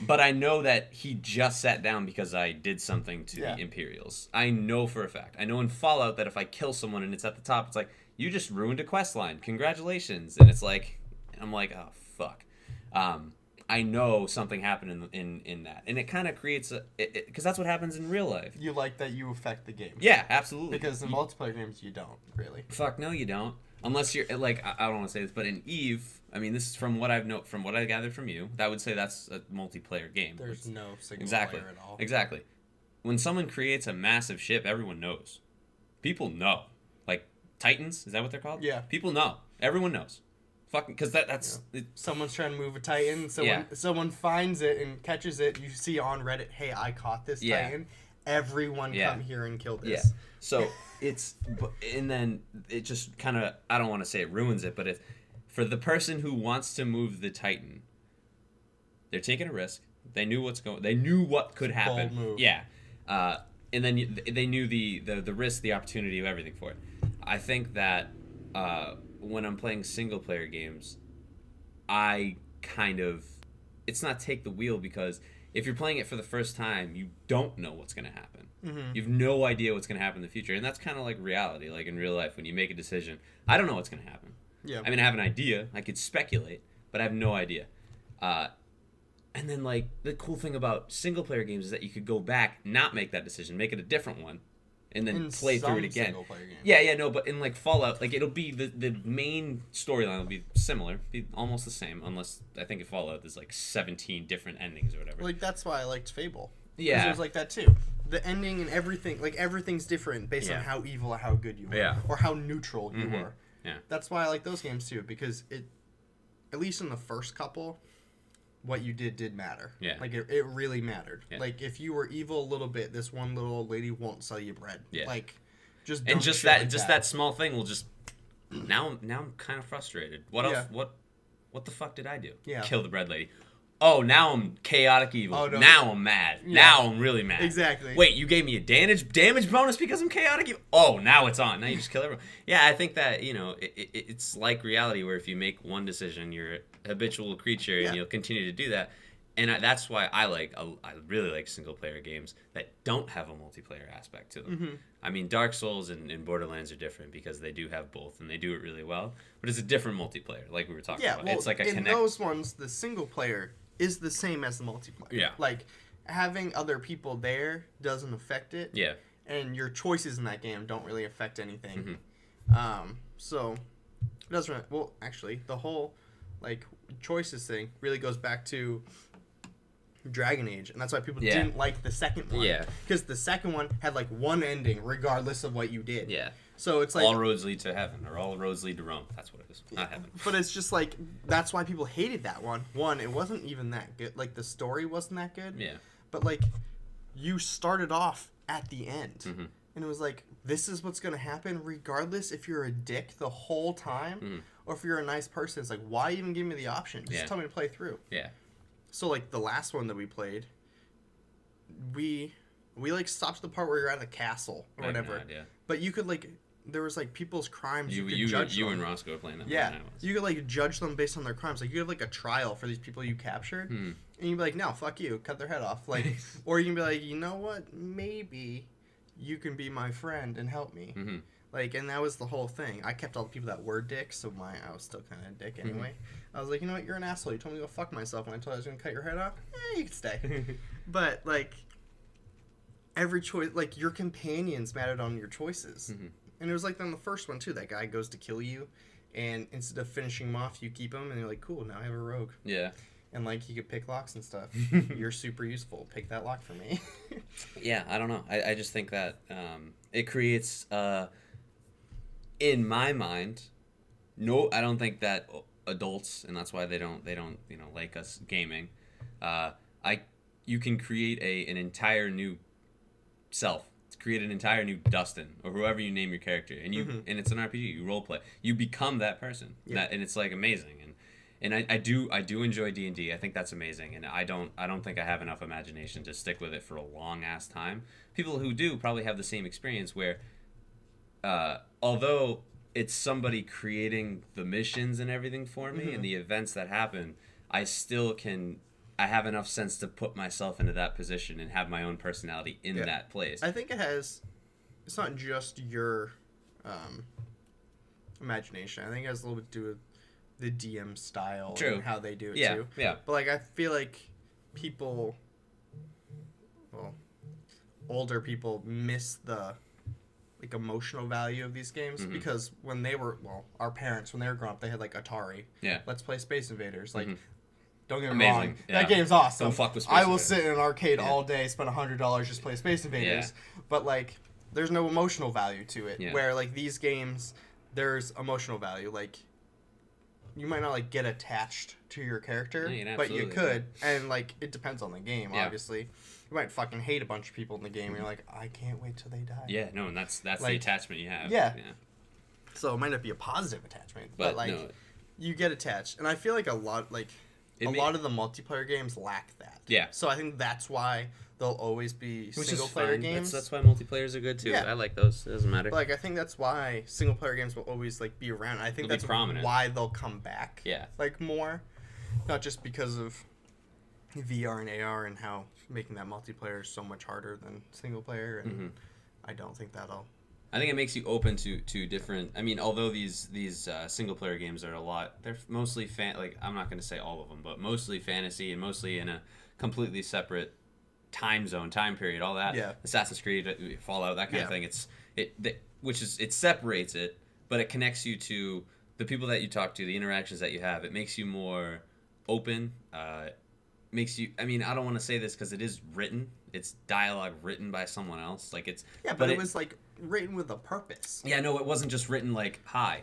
But I know that he just sat down because I did something to the Imperials. I know for a fact. I know in Fallout that if I kill someone and it's at the top, it's like, you just ruined a quest line. Congratulations. And it's like, I'm like, oh, fuck. I know something happened in that. And it kind of creates because that's what happens in real life. You like that you affect the game. Yeah, absolutely. Because in multiplayer games, you don't, really. Fuck, no, you don't. Unless you're, like, I don't want to say this, but in EVE, I mean, this is from what I gathered from you, that would say that's a multiplayer game. There's no single player at all. Exactly. When someone creates a massive ship, everyone knows. People know. Like, Titans, is that what they're called? Yeah. People know. Everyone knows. Fucking, because that's... Yeah. Someone's trying to move a Titan, someone finds it and catches it, you see on Reddit, hey, I caught this Titan. Everyone come here and kill this. Yeah. So and then it just kind of, I don't want to say it ruins it, but it's for the person who wants to move the Titan, they're taking a risk. They knew what could happen. Bold move. Yeah. And then they knew the risk, the opportunity of everything for it. I think that when I'm playing single player games, I kind of, it's not take the wheel, because if you're playing it for the first time, you don't know what's going to happen. Mm-hmm. You have no idea what's going to happen in the future. And that's kind of like reality. Like in real life, when you make a decision, I don't know what's going to happen. Yeah. I mean, I have an idea. I could speculate, but I have no idea. And then, like, the cool thing about single-player games is that you could go back, not make that decision, make it a different one, and then play through it again. Yeah, no, but in, like, Fallout, like, it'll be the main storyline will be similar, be almost the same, unless I think in Fallout there's, like, 17 different endings or whatever. Like, that's why I liked Fable. Yeah. It was like that, too. The ending and everything, like, everything's different based on how evil or how good you are. Or how neutral you are. Yeah. That's why I like those games, too, because it, at least in the first couple, what you did matter. Yeah. Like, it really mattered. Yeah. Like, if you were evil a little bit, this one little old lady won't sell you bread. Yeah. Like, just and just that small thing will just, now I'm kind of frustrated. What else, what the fuck did I do? Yeah. Kill the bread lady. Oh, now I'm chaotic evil. Oh, no. Now I'm mad. Yeah. Now I'm really mad. Exactly. Wait, you gave me a damage bonus because I'm chaotic evil? Oh, now it's on. Now you just kill everyone. Yeah, I think that, you know, it's like reality, where if you make one decision, you're a habitual creature and you'll continue to do that. And that's why I really like single player games that don't have a multiplayer aspect to them. Mm-hmm. I mean, Dark Souls and Borderlands are different because they do have both and they do it really well. But it's a different multiplayer, like we were talking about. Well, it's like in those ones, the single player is the same as the multiplayer. Yeah. Like, having other people there doesn't affect it. Yeah. And your choices in that game don't really affect anything. Mm-hmm. So, it doesn't... Well, actually, the whole, like, choices thing really goes back to Dragon Age. And that's why people didn't like the second one. Yeah. Because the second one had, like, one ending, regardless of what you did. Yeah. So it's like... all roads lead to heaven, or all roads lead to Rome. That's what it is. Not heaven. But it's just like, that's why people hated that one. One, it wasn't even that good. Like, the story wasn't that good. Yeah. But, like, you started off at the end. Mm-hmm. And it was like, this is what's going to happen regardless if you're a dick the whole time or if you're a nice person. It's like, why even give me the option? Just tell me to play through. Yeah. So, like, the last one that we played, we like, stopped to the part where you're at a castle or whatever. I have no idea. But you could, like... There was, like, people's crimes. You could judge you them. and Roscoe were playing that. Yeah. You could, like, judge them based on their crimes. Like, you have, like, a trial for these people you captured. And you'd be like, no, fuck you. Cut their head off. Like, or you can be like, you know what? Maybe you can be my friend and help me. Mm-hmm. Like, and that was the whole thing. I kept all the people that were dicks, so I was still kind of a dick anyway. I was like, you know what? You're an asshole. You told me to go fuck myself when I told you I was going to cut your head off. You can stay. But, like, every choice, like, your companions mattered on your choices. Mm-hmm. And it was like on the first one, too. That guy goes to kill you, and instead of finishing him off, you keep him, and you're like, cool, now I have a rogue. Yeah. and like he could pick locks and stuff. You're super useful. Pick that lock for me. Yeah, I don't know. I just think that it creates, in my mind, no, I don't think that adults, and that's why they don't like us gaming. You can create an entire new self. Create an entire new Dustin or whoever you name your character, and and it's an RPG. You role play. You become that person, and it's like amazing. And I do enjoy D&D. I think that's amazing, and I don't think I have enough imagination to stick with it for a long ass time. People who do probably have the same experience where, although it's somebody creating the missions and everything for me and the events that happen, I still can. I have enough sense to put myself into that position and have my own personality in that place. I think it's not just your imagination. I think it has a little bit to do with the DM style and how they do it too. Yeah. But like I feel like people, older people miss the like emotional value of these games because when they were our parents when they were growing up they had like Atari. Yeah. Let's play Space Invaders. Like don't get me wrong, that game's awesome. Don't fuck with Space I will Invaders. sit in an arcade all day, spend $100 just play Space Invaders. Yeah. But like there's no emotional value to it. Yeah. Where like these games there's emotional value. Like you might not like get attached to your character, but you could. And like it depends on the game, obviously. You might fucking hate a bunch of people in the game and you're like, I can't wait till they die. Yeah, no, and that's like, the attachment you have. Yeah. So it might not be a positive attachment, but like you get attached. And I feel like a lot of the multiplayer games lack that. Yeah. So I think that's why there'll always be single player games. That's why multiplayers are good too. Yeah. I like those. It doesn't matter. But like I think that's why single player games will always like be around. I think that's why they'll come back. Yeah. Like more, not just because of VR and AR and how making that multiplayer is so much harder than single player. And I don't think that'll. I think it makes you open to different. I mean, although these single player games are they're mostly I'm not going to say all of them, but mostly fantasy and mostly in a completely separate time period, all that. Yeah. Assassin's Creed, Fallout, that kind of thing. It separates it, but it connects you to the people that you talk to, the interactions that you have. It makes you more open. Makes you. I mean, I don't want to say this because it is written. It's dialogue written by someone else. Like it's. Yeah, but it was like written with a purpose. Yeah, no, it wasn't just written like, "Hi,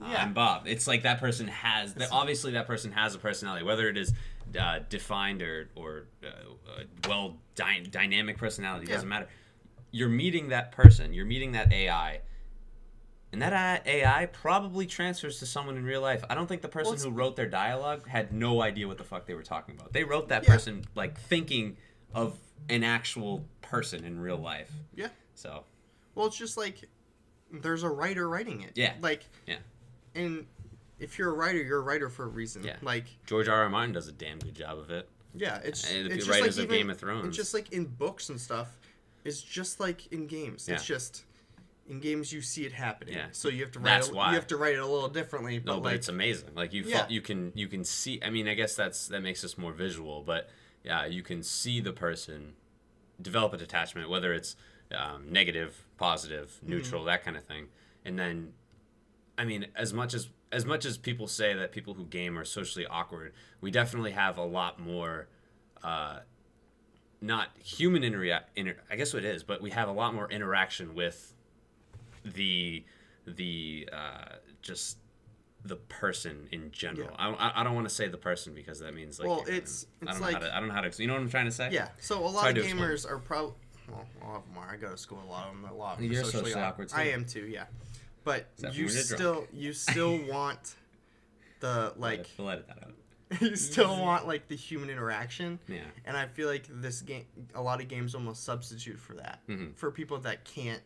I'm Bob." It's like that person has. Obviously, that person has a personality, whether it is defined or dynamic personality. Doesn't matter. You're meeting that person. You're meeting that AI. And that AI probably transfers to someone in real life. I don't think the person who wrote their dialogue had no idea what the fuck they were talking about. They wrote that person like thinking of an actual person in real life. Yeah. So. Well, it's just like there's a writer writing it. Yeah. Like. Yeah. And if you're a writer for a reason. Yeah. Like. George R. R. Martin does a damn good job of it. Yeah, it's just writers like of Game of Thrones. It's just like in books and stuff. It's just like in games. Yeah. It's just. In games, you see it happening. Yeah. So you have to write. You have to write it a little differently. But but it's amazing. Like you can see. I mean, I guess that makes us more visual. But yeah, you can see the person develop a detachment, whether it's negative, positive, neutral, that kind of thing. And then, I mean, as much as people say that people who game are socially awkward, we definitely have a lot more. Not human I guess what it is, but we have a lot more interaction with. The just the person in general. Yeah. I don't want to say the person because that means like. Well, I don't know how to. You know what I'm trying to say? Yeah. So a lot of gamers are probably. Well, a lot of them are. I go to school a lot of them. A lot of them You're socially awkward too. I am too. Yeah. But you still want the like. We'll edit that out. You still want like the human interaction. Yeah. And I feel like a lot of games almost substitute for that for people that can't.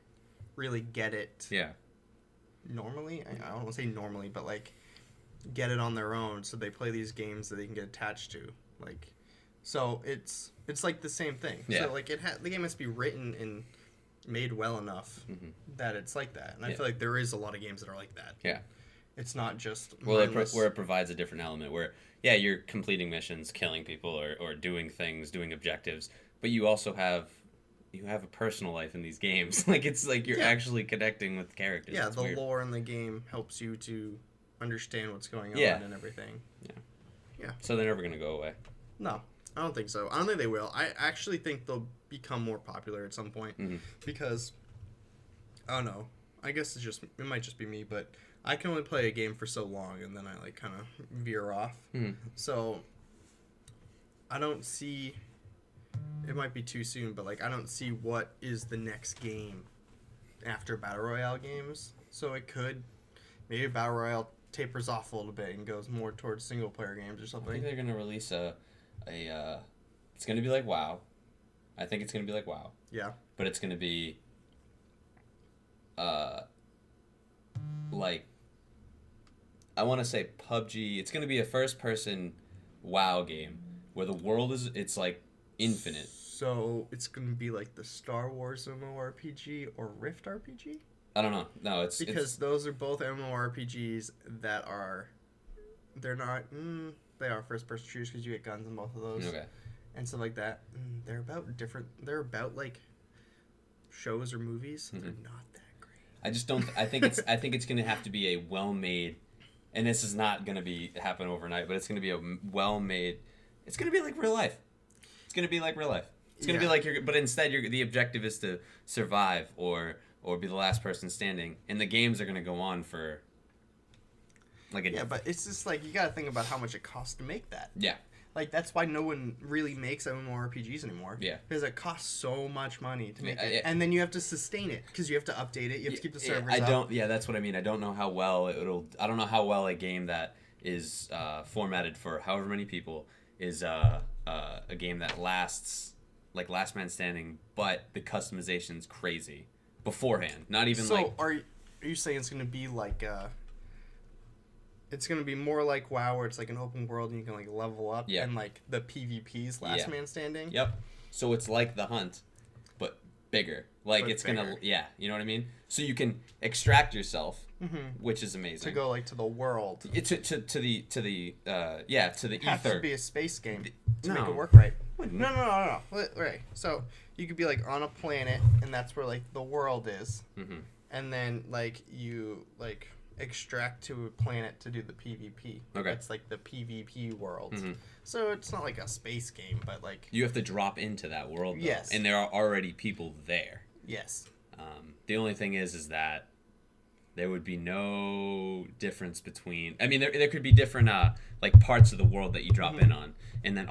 Really get it normally. I don't want to say normally, but like get it on their own so they play these games that they can get attached to. Like so it's like the same thing. So like the game has to be written and made well enough that it's like that. And I feel like there is a lot of games that are like that. Yeah. It's not just where it provides a different element where you're completing missions, killing people or doing things, doing objectives, but you also have a personal life in these games. Like it's like you're actually connecting with characters. Yeah, the lore in the game helps you to understand what's going on and everything. Yeah. Yeah. So they're never gonna go away. No, I don't think so. I don't think they will. I actually think they'll become more popular at some point because I don't know. I guess it might just be me, but I can only play a game for so long and then I like kind of veer off. So I don't see. It might be too soon, but like I don't see what is the next game after Battle Royale games. So it could maybe Battle Royale tapers off a little bit and goes more towards single player games or something. I think they're gonna release it's gonna be like WoW. I think it's gonna be like WoW. Yeah. But it's gonna be like I want to say PUBG. It's gonna be a first person WoW game where the world it's like infinite. So it's gonna be like the Star Wars MMORPG or Rift RPG? I don't know. No, because those are both MMORPGs that are, they're not. They are first person shooters because you get guns in both of those. Okay. And stuff like that. They're about different. They're about like shows or movies. They're not that great. I just don't. I think it's gonna have to be a well made, and this is not gonna happen overnight. But it's gonna be a well made. It's gonna be like real life. It's gonna be like real life. It's gonna be like but instead the objective is to survive or be the last person standing, and the games are gonna go on for like but it's just like you gotta think about how much it costs to make that. Yeah. Like that's why no one really makes MMORPGs anymore. Yeah. Because it costs so much money to make it, and then you have to sustain it because you have to update it. You have to keep the servers up. Yeah, that's what I mean. I don't know how well I don't know how well a game that is formatted for however many people is a game that lasts like Last Man Standing, but the customization's crazy beforehand. Not even like. So are you saying it's gonna be like it's gonna be more like WoW, where it's like an open world and you can like level up, and like the PvP's Last Man Standing? Yep. So it's like The Hunt, but bigger. Like it's gonna, you know what I mean. So you can extract yourself, which is amazing. To go like to the world. To the ether. It has to be a space game to make it work right. No. Right. So you could be like on a planet, and that's where like the world is, and then like you like extract to a planet to do the PvP. Okay. It's like the PvP world. So it's not like a space game, but like you have to drop into that world. Though, yes. And there are already people there. Yes. The only thing is that there would be no difference between. I mean, there could be different like parts of the world that you drop in on, and then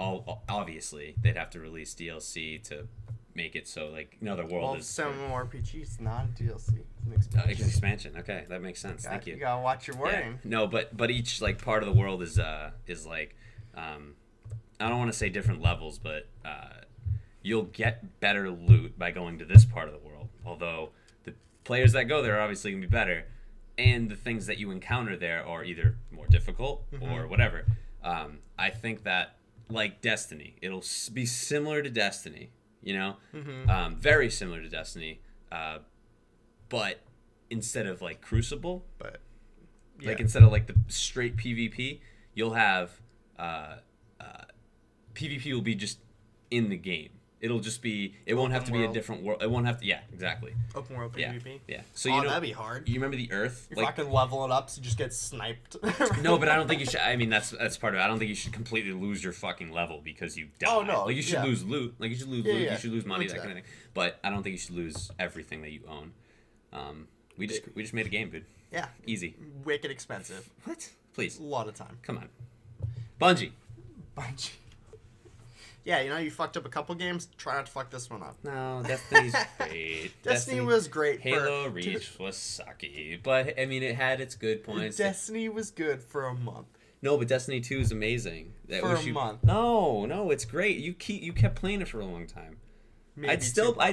obviously they'd have to release DLC to make it so like another world is. Well, some RPG is not a DLC. It's an expansion. It's an expansion. Okay, that makes sense. Thank you. You gotta watch your wording. Yeah. No, but each like part of the world is like I don't want to say different levels, but you'll get better loot by going to this part of the world. Although the players that go there are obviously gonna be better, and the things that you encounter there are either more difficult or whatever. I think that like Destiny, it'll be similar to Destiny. You know, very similar to Destiny, but instead of like Crucible, like instead of like the straight PvP, you'll have PvP will be just in the game. It'll just be. It won't have to be a different world. It won't have to. Yeah, exactly. Open world PvP. Yeah. So you know that'd be hard. You remember the Earth? You're fucking level it up so you just get sniped. No, but I don't think you should. I mean, that's part of it. I don't think you should completely lose your fucking level because you die. Oh no! Like you should lose loot. Like you should lose loot. Yeah. You should lose money. That kind of thing. But I don't think you should lose everything that you own. We just made a game, dude. Yeah. Easy. Wicked expensive. What? Please. A lot of time. Come on. Bungie. Yeah, you know, you fucked up a couple games. Try not to fuck this one up. No, Destiny's great. Destiny was great. Halo Reach was sucky, but I mean, it had its good points. Destiny was good for a month. No, but Destiny 2 is amazing. For a month. No, it's great. You kept playing it for a long time. Maybe I'd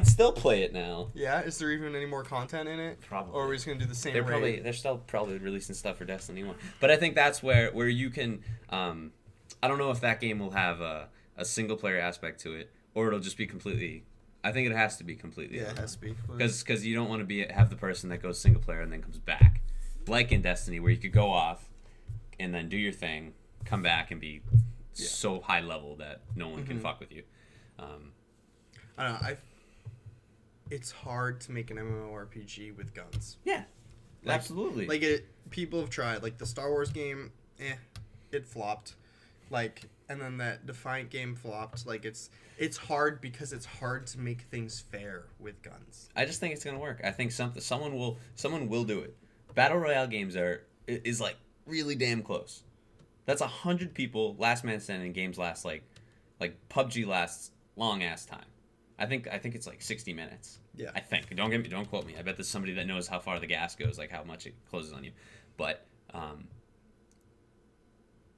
still play it now. Yeah, is there even any more content in it? Probably. Or are we just gonna do the same? They're still probably releasing stuff for Destiny 1. But I think that's where you can. I don't know if that game will have a single player aspect to it, or it'll just be completely. I think it has to be completely. Yeah, it has to be. Because you don't want to have the person that goes single player and then comes back, like in Destiny, where you could go off, and then do your thing, come back and be so high level that no one can fuck with you. I don't know. It's hard to make an MMORPG with guns. Yeah, absolutely. Like people have tried. Like the Star Wars game, it flopped. Like, and then that Defiant game flopped. Like, it's hard because it's hard to make things fair with guns. I just think it's gonna work. I think someone will do it. Battle Royale games is like really damn close. That's 100 people, last man standing. Games last like PUBG lasts long ass time. I think it's like 60 minutes. Yeah. I think. Don't quote me. I bet there's somebody that knows how far the gas goes, like how much it closes on you. But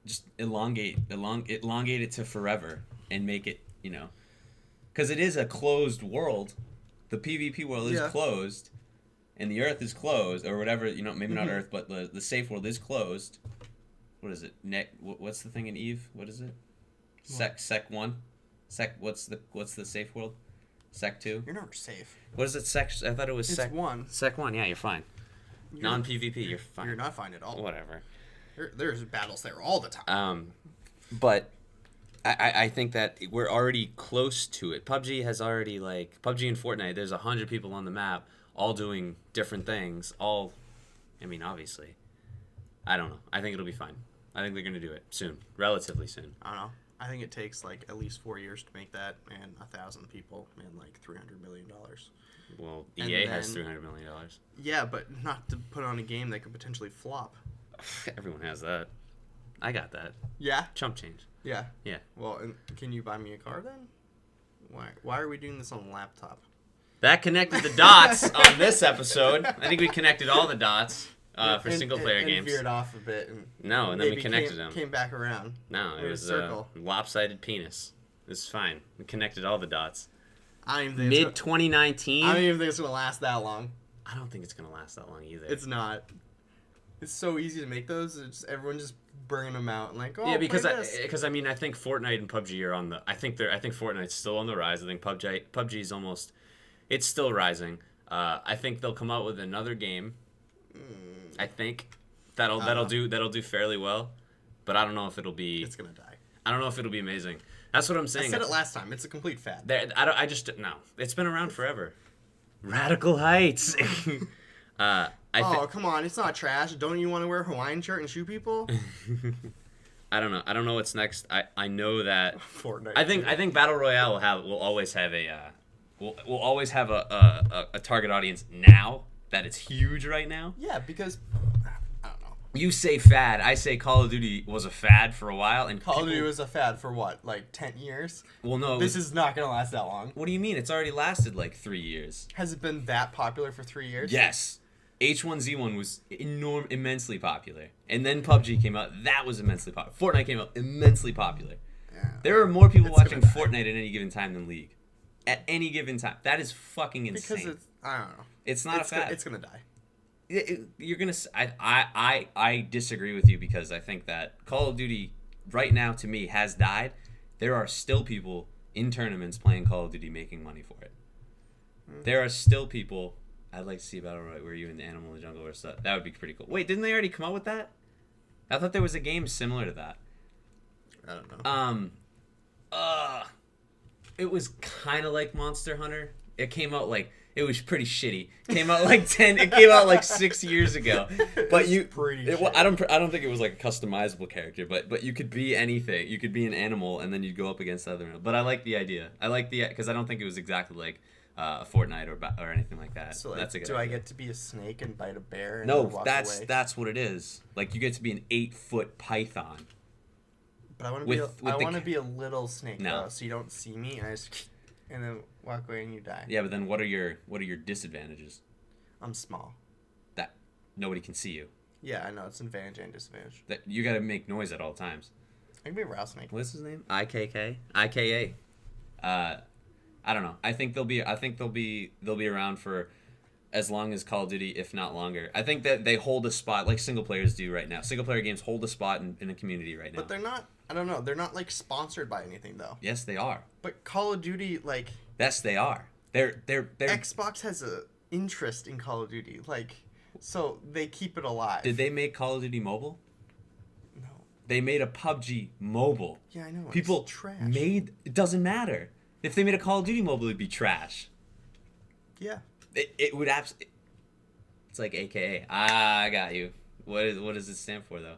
just elongate it to forever and make it, because it is a closed world. The PvP world is closed, and the Earth is closed, or whatever. Maybe not Earth, but the safe world is closed. What is it? What's the thing in Eve? What is it? Sec 1. What's the safe world? Sec 2. You're never safe. What is it? I thought it was Sec 1. Sec 1. Yeah, you're fine. Non PvP, you're fine. You're not fine at all. Whatever. There's battles there all the time. But I think that we're already close to it. PUBG and Fortnite. There's 100 people on the map, all doing different things. Obviously, I don't know. I think it'll be fine. I think they're gonna do it soon, relatively soon. I don't know. I think it takes like at least 4 years to make that, and 1,000 people, and like $300 million. Well, EA has $300 million. Yeah, but not to put on a game that could potentially flop. Everyone has that. I got that. Yeah. Chump change. Yeah. Yeah. Well, can you buy me a car then? Why are we doing this on a laptop? That connected the dots on this episode. I think we connected all the dots for single player games. Veered off a bit. And then we connected them. Came back around. No, it was a lopsided penis. It's fine. We connected all the dots. Mid 2019. I don't even think it's gonna last that long. I don't think it's gonna last that long either. It's not. It's so easy to make those. Everyone just burning them out and like, yeah, because I think Fortnite and PUBG are on the. I think Fortnite's still on the rise. I think PUBG's almost. It's still rising. I think they'll come out with another game. I think that'll do fairly well, but I don't know if it'll be. It's gonna die. I don't know if it'll be amazing. That's what I'm saying. I said it last time. It's a complete fad. No. It's been around forever. Radical Heights. Come on. It's not trash. Don't you want to wear a Hawaiian shirt and shoot people? I don't know. I don't know what's next. I know that Fortnite. I think Battle Royale will always have a target audience now that it's huge right now. Yeah, because I don't know. You say fad. I say Call of Duty was a fad for a while, and Call of Duty was a fad for what, like 10 years? Well, no. This is not gonna last that long. What do you mean? It's already lasted like 3 years. Has it been that popular for 3 years? Yes. H1Z1 was immensely popular, and then PUBG came out. That was immensely popular. Fortnite came out, immensely popular. Yeah. There are more people watching Fortnite at any given time than League. At any given time, that is fucking insane. Because I don't know. It's not a fad. It's gonna die. You're gonna. I disagree with you because I think that Call of Duty right now to me has died. There are still people in tournaments playing Call of Duty making money for it. There are still people. I'd like to see Battle Royale where you in the Animal in the Jungle or stuff. That would be pretty cool. Wait, didn't they already come out with that? I thought there was a game similar to that. I don't know. It was kind of like Monster Hunter. It came out like it was pretty shitty. It came out like 6 years ago. But I don't think it was like a customizable character, but you could be anything. You could be an animal and then you'd go up against other animals. But I like the idea. Because I don't think it was exactly like Fortnite or anything like that. So that's a good idea. I get to be a snake and bite a bear and walk away? That's what it is. Like you get to be an 8-foot python. But I want to be a little snake though, so you don't see me and then walk away and you die. Yeah, but then what are your disadvantages? I'm small. That nobody can see you. Yeah, I know it's an advantage and disadvantage. That you got to make noise at all times. I can be a rattlesnake. What's his name? IKA. I don't know. I think they'll be around for as long as Call of Duty, if not longer. I think that they hold a spot like single players do right now. Single player games hold a spot in the community right now. But they're not. I don't know. They're not like sponsored by anything though. Yes, they are. But Call of Duty, like. Yes, they are. They're. Xbox has a interest in Call of Duty, like, so they keep it alive. Did they make Call of Duty Mobile? No. They made a PUBG Mobile. Yeah, I know. People it's trash. It doesn't matter. If they made a Call of Duty Mobile, it'd be trash. Yeah. It would absolutely. It's like AKA. I got you. What does it stand for though?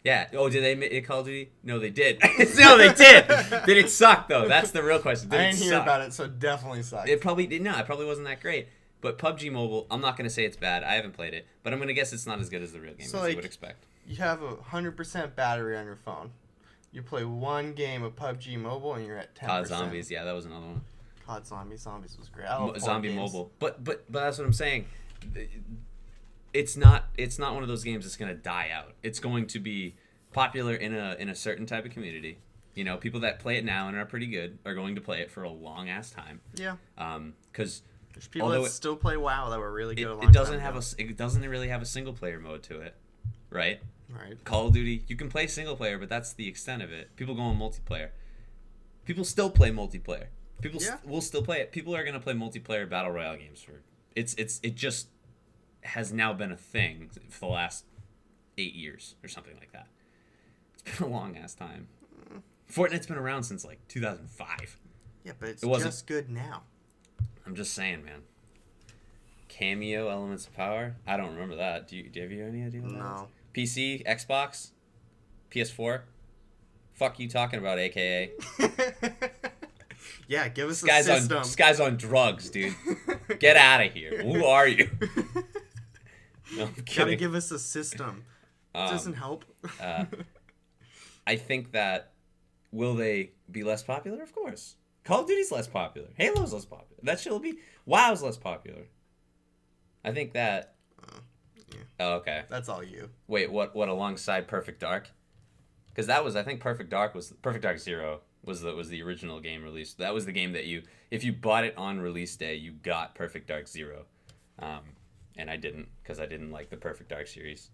Yeah. Oh, did they make Call of Duty? No, they did. No, they did. Did it suck though? That's the real question. Did I it didn't hear suck? about it, so it definitely sucked. It probably did not. It probably wasn't that great. But PUBG Mobile, I'm not gonna say it's bad. I haven't played it, but I'm gonna guess it's not as good as the real game, So, as like, you would expect. You have 100% battery on your phone. You play one game of PUBG Mobile and you're at 10%. COD Zombies, yeah, that was another one. COD Zombies was great. I love Zombie games. Mobile, but that's what I'm saying. It's not one of those games that's gonna die out. It's going to be popular in a certain type of community. You know, people that play it now and are pretty good are going to play it for a long ass time. Yeah. Because there's people that still play WoW that were really good. It doesn't really have a single player mode to it, right? Right. Call of Duty, you can play single player, but that's the extent of it. People go on multiplayer. People still play multiplayer. People will still play it. People are gonna play multiplayer battle royale games for it just has now been a thing for the last 8 years or something like that. It's been a long ass time. Fortnite's been around since like 2005. Yeah, but it's wasn't just good now. I'm just saying, man. Cameo, Elements of Power. I don't remember that. Do you have any idea what that is? No. PC, Xbox, PS4. Fuck you talking about, AKA. Yeah, give us a This system. This guy's on drugs, dude. Get out of here. Who are you? No, I'm kidding. Gotta give us a system. It doesn't help. I think that will they be less popular? Of course. Call of Duty's less popular. Halo's less popular. That shit'll be. WoW's less popular. I think that. Yeah. Oh, okay. That's all you. Wait, what alongside Perfect Dark? Because that was, I think Perfect Dark 0 was the original game released. That was the game that if you bought it on release day, you got Perfect Dark 0. And I didn't, because I didn't like the Perfect Dark series.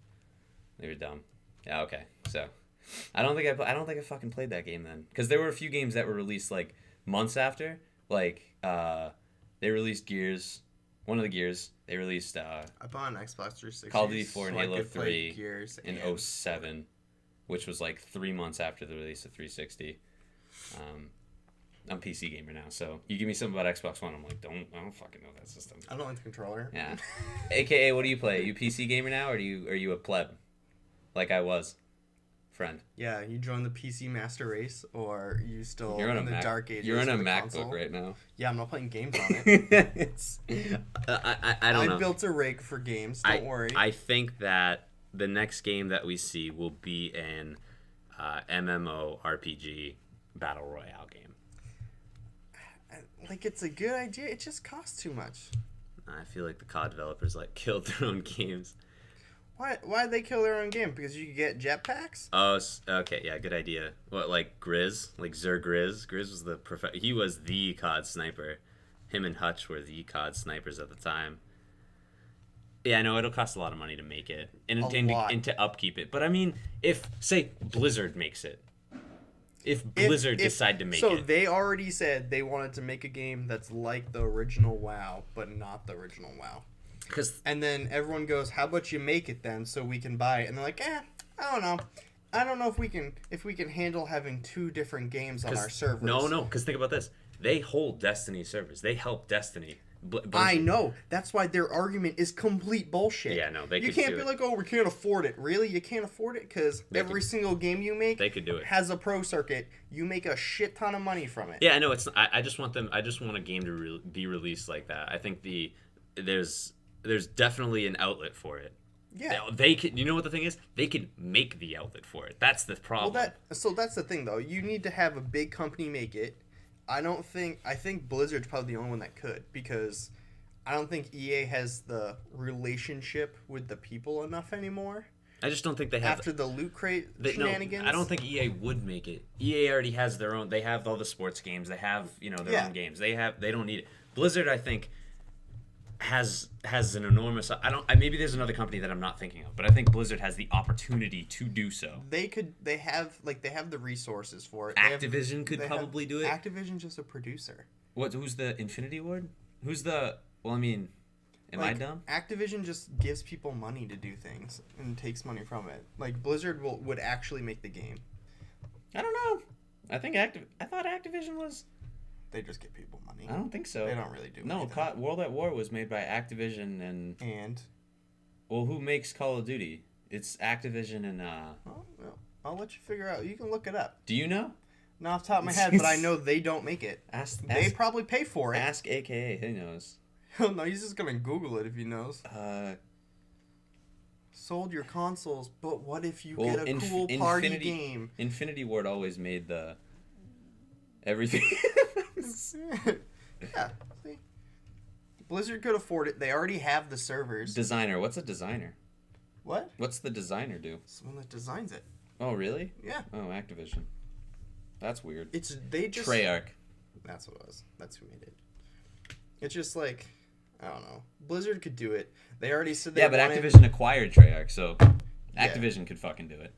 They were dumb. Yeah, okay. So I don't think I fucking played that game then, because there were a few games that were released like months after. Like they released Gears. One of the Gears, they released I bought an Xbox 360. Call of Duty 4 and so Halo 3 Gears in 07, which was like 3 months after the release of 360. I'm PC gamer now, so you give me something about Xbox One, I'm like, I don't fucking know that system. I don't like the controller. Yeah. AKA, what do you play? Are you PC gamer now, or are you a pleb, like I was, friend? Yeah, you join the PC master race, or you still You're in the dark ages. You're on a with MacBook console. right now. Yeah, I'm not playing games on it. I don't know. I built a rig for games. Don't worry. I think that the next game that we see will be an MMORPG battle royale game. Like, it's a good idea. It just costs too much. I feel like the COD developers killed their own games. Why'd they kill their own game? Because you could get jetpacks? Oh, okay, yeah, good idea. What, like Grizz? Like Grizz? Grizz was he was the COD sniper. Him and Hutch were the COD snipers at the time. Yeah, I know it'll cost a lot of money to make it and to upkeep it. But I mean, if say Blizzard makes it, if Blizzard decide to make it, so they already said they wanted to make a game that's like the original WoW, but not the original WoW. And then everyone goes, "How about you make it then, so we can buy it?" And they're like, I don't know. I don't know if we can handle having 2 different games on our servers. No, because think about this: they hold Destiny servers. They help Destiny. I know. That's why their argument is complete bullshit. Yeah, no, you can't be like, "Oh, we can't afford it." Really, you can't afford it because every single game you make, they could do it. Has a pro circuit. You make a shit ton of money from it. Yeah, I know. I just want a game to be released like that. I think there's definitely an outlet for it. Yeah, they can. You know what the thing is? They can make the outlet for it. That's the problem. Well, that's the thing though. You need to have a big company make it. I think Blizzard's probably the only one that could, because I don't think EA has the relationship with the people enough anymore. I just don't think they have. After the loot crate shenanigans? No, I don't think EA would make it. EA already has their own. They have all the sports games. They have their own games. They don't need it. Blizzard, I think, has an enormous. Maybe there's another company that I'm not thinking of, but I think Blizzard has the opportunity to do so. They have the resources for it. Activision could probably do it. Activision's just a producer. Who's the Infinity Ward? Who's the? Well, I mean, am I dumb? Activision just gives people money to do things and takes money from it. Like Blizzard would actually make the game. I don't know. I thought Activision was. They just give people money. I don't think so. They don't really do. No, World at War was made by Activision and. And. Well, who makes Call of Duty? It's Activision and Oh, well, I'll let you figure out. You can look it up. Do you know? Not off the top of my head, but I know they don't make it. They probably pay for it. Ask AKA. He knows. No, he's just gonna Google it if he knows. Sold your consoles, but what if you get a cool party game? Infinity Ward always made the everything. Yeah. See? Blizzard could afford it. They already have the servers. Designer. What's a designer? What? What's the designer do? Someone that designs it. Oh, really? Yeah. Oh, Activision. That's weird. They just Treyarch. That's what it was. That's who made it. It's just like, I don't know. Blizzard could do it. They already said they wanted... Activision acquired Treyarch, so Activision could fucking do it.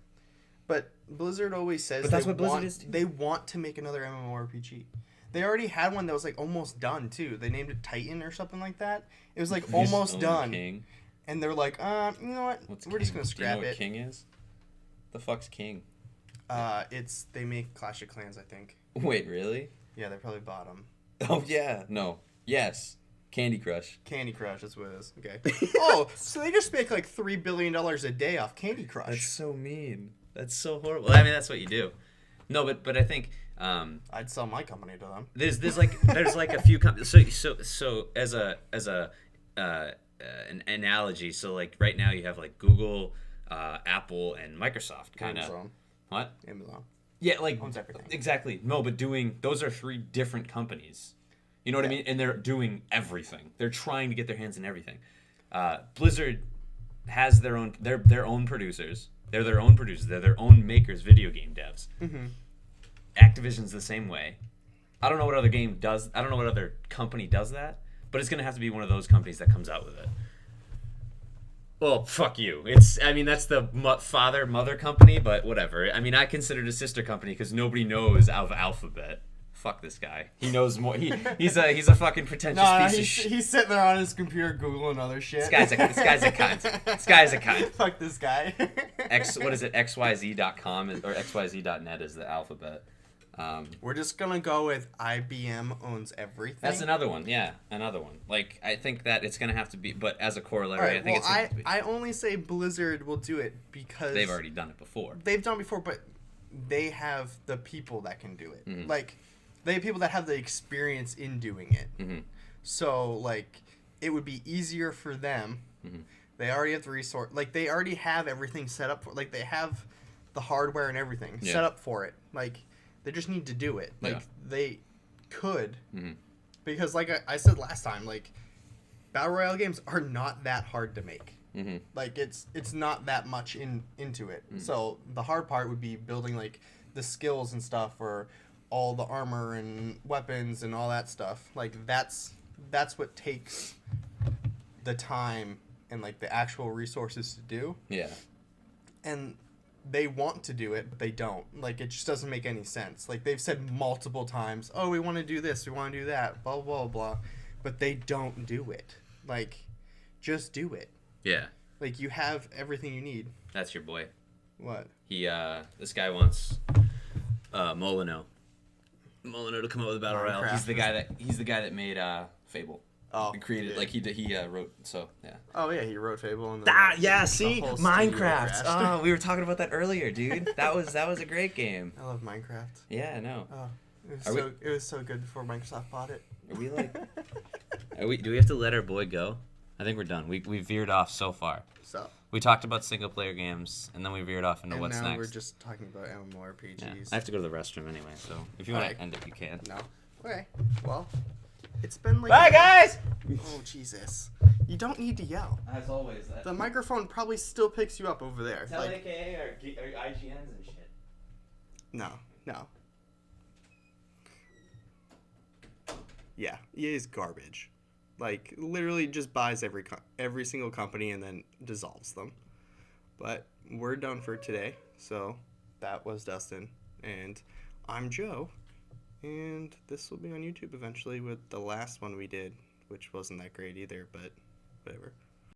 But Blizzard always says they want to make another MMORPG. They already had one that was like almost done too. They named it Titan or something like that. It was like almost done. King. And they're like, you know what? We're just gonna scrap it. Do you know what King is? The fuck's King? They make Clash of Clans, I think. Wait, really? Yeah, they probably bought them. Oh yeah, no, yes, Candy Crush. Candy Crush, that's what it is. Okay. Oh, so they just make like $3 billion a day off Candy Crush. That's so mean. That's so horrible. I mean, that's what you do. No, but I think I'd sell my company to them. There's like a few companies. So as an analogy. So like right now you have like Google, Apple, and Microsoft kind of. What? Amazon. Yeah, like owns everything. Exactly. No, but those are three different companies. You know what I mean? And they're doing everything. They're trying to get their hands in everything. Blizzard has their own. They're their own producers. They're their own producers. They're their own makers, video game devs. Mm-hmm. Activision's the same way. I don't know what other game does. I don't know what other company does that. But it's gonna have to be one of those companies that comes out with it. Well, fuck you. That's the mother company, but whatever. I mean, I consider it a sister company because nobody knows of Alphabet. Fuck this guy. He knows more. He's a fucking pretentious piece of shit. He's sitting there on his computer googling other shit. This guy's a cunt. This guy's a cunt. Fuck this guy. What is it? XYZ.com or XYZ.net is the Alphabet. We're just gonna go with IBM owns everything. That's another one. Yeah, another one. Like I think that it's gonna have to be, but as a corollary, I think it's gonna have to be. I only say Blizzard will do it because they've already done it before. They've done it before, but they have the people that can do it. Mm-hmm. Like they have people that have the experience in doing it. Mm-hmm. So like it would be easier for them. Mm-hmm. They already have the resource. Like they already have everything set up for. Like they have the hardware and everything set up for it. Like. They just need to do it. Like, they could. Mm-hmm. Because, like I said last time, like, Battle Royale games are not that hard to make. Mm-hmm. Like, it's not that much into it. Mm-hmm. So, the hard part would be building, like, the skills and stuff for all the armor and weapons and all that stuff. Like, that's what takes the time and, like, the actual resources to do. Yeah. And... they want to do it, but they don't. Like, it just doesn't make any sense. Like, they've said multiple times, oh, we want to do this, we want to do that, blah, blah, blah. But they don't do it. Like, just do it. Yeah. Like, you have everything you need. That's your boy. What? This guy wants Molyneux to come up with a battle royale. He's the guy that made Fable. Oh, he created like he wrote so yeah. Oh yeah, he wrote Fable and see Minecraft. Oh, we were talking about that earlier, dude. That was a great game. I love Minecraft. Yeah, I know. Oh, it was so good before Microsoft bought it. Are we like? Do we have to let our boy go? I think we're done. We veered off so far. So we talked about single player games, and then we veered off into what's next. And now we're just talking about MMORPGs. Yeah. I have to go to the restroom anyway, so if you want to end it, you can. No. Okay. Well. It's been like... Bye, guys! Oh, Jesus. You don't need to yell. As always. The microphone probably still picks you up over there. Tell AKA or IGNs and shit. No. Yeah, EA is garbage. Like, literally just buys every single company and then dissolves them. But we're done for today. So, that was Dustin. And I'm Joe. And this will be on YouTube eventually with the last one we did, which wasn't that great either, but whatever.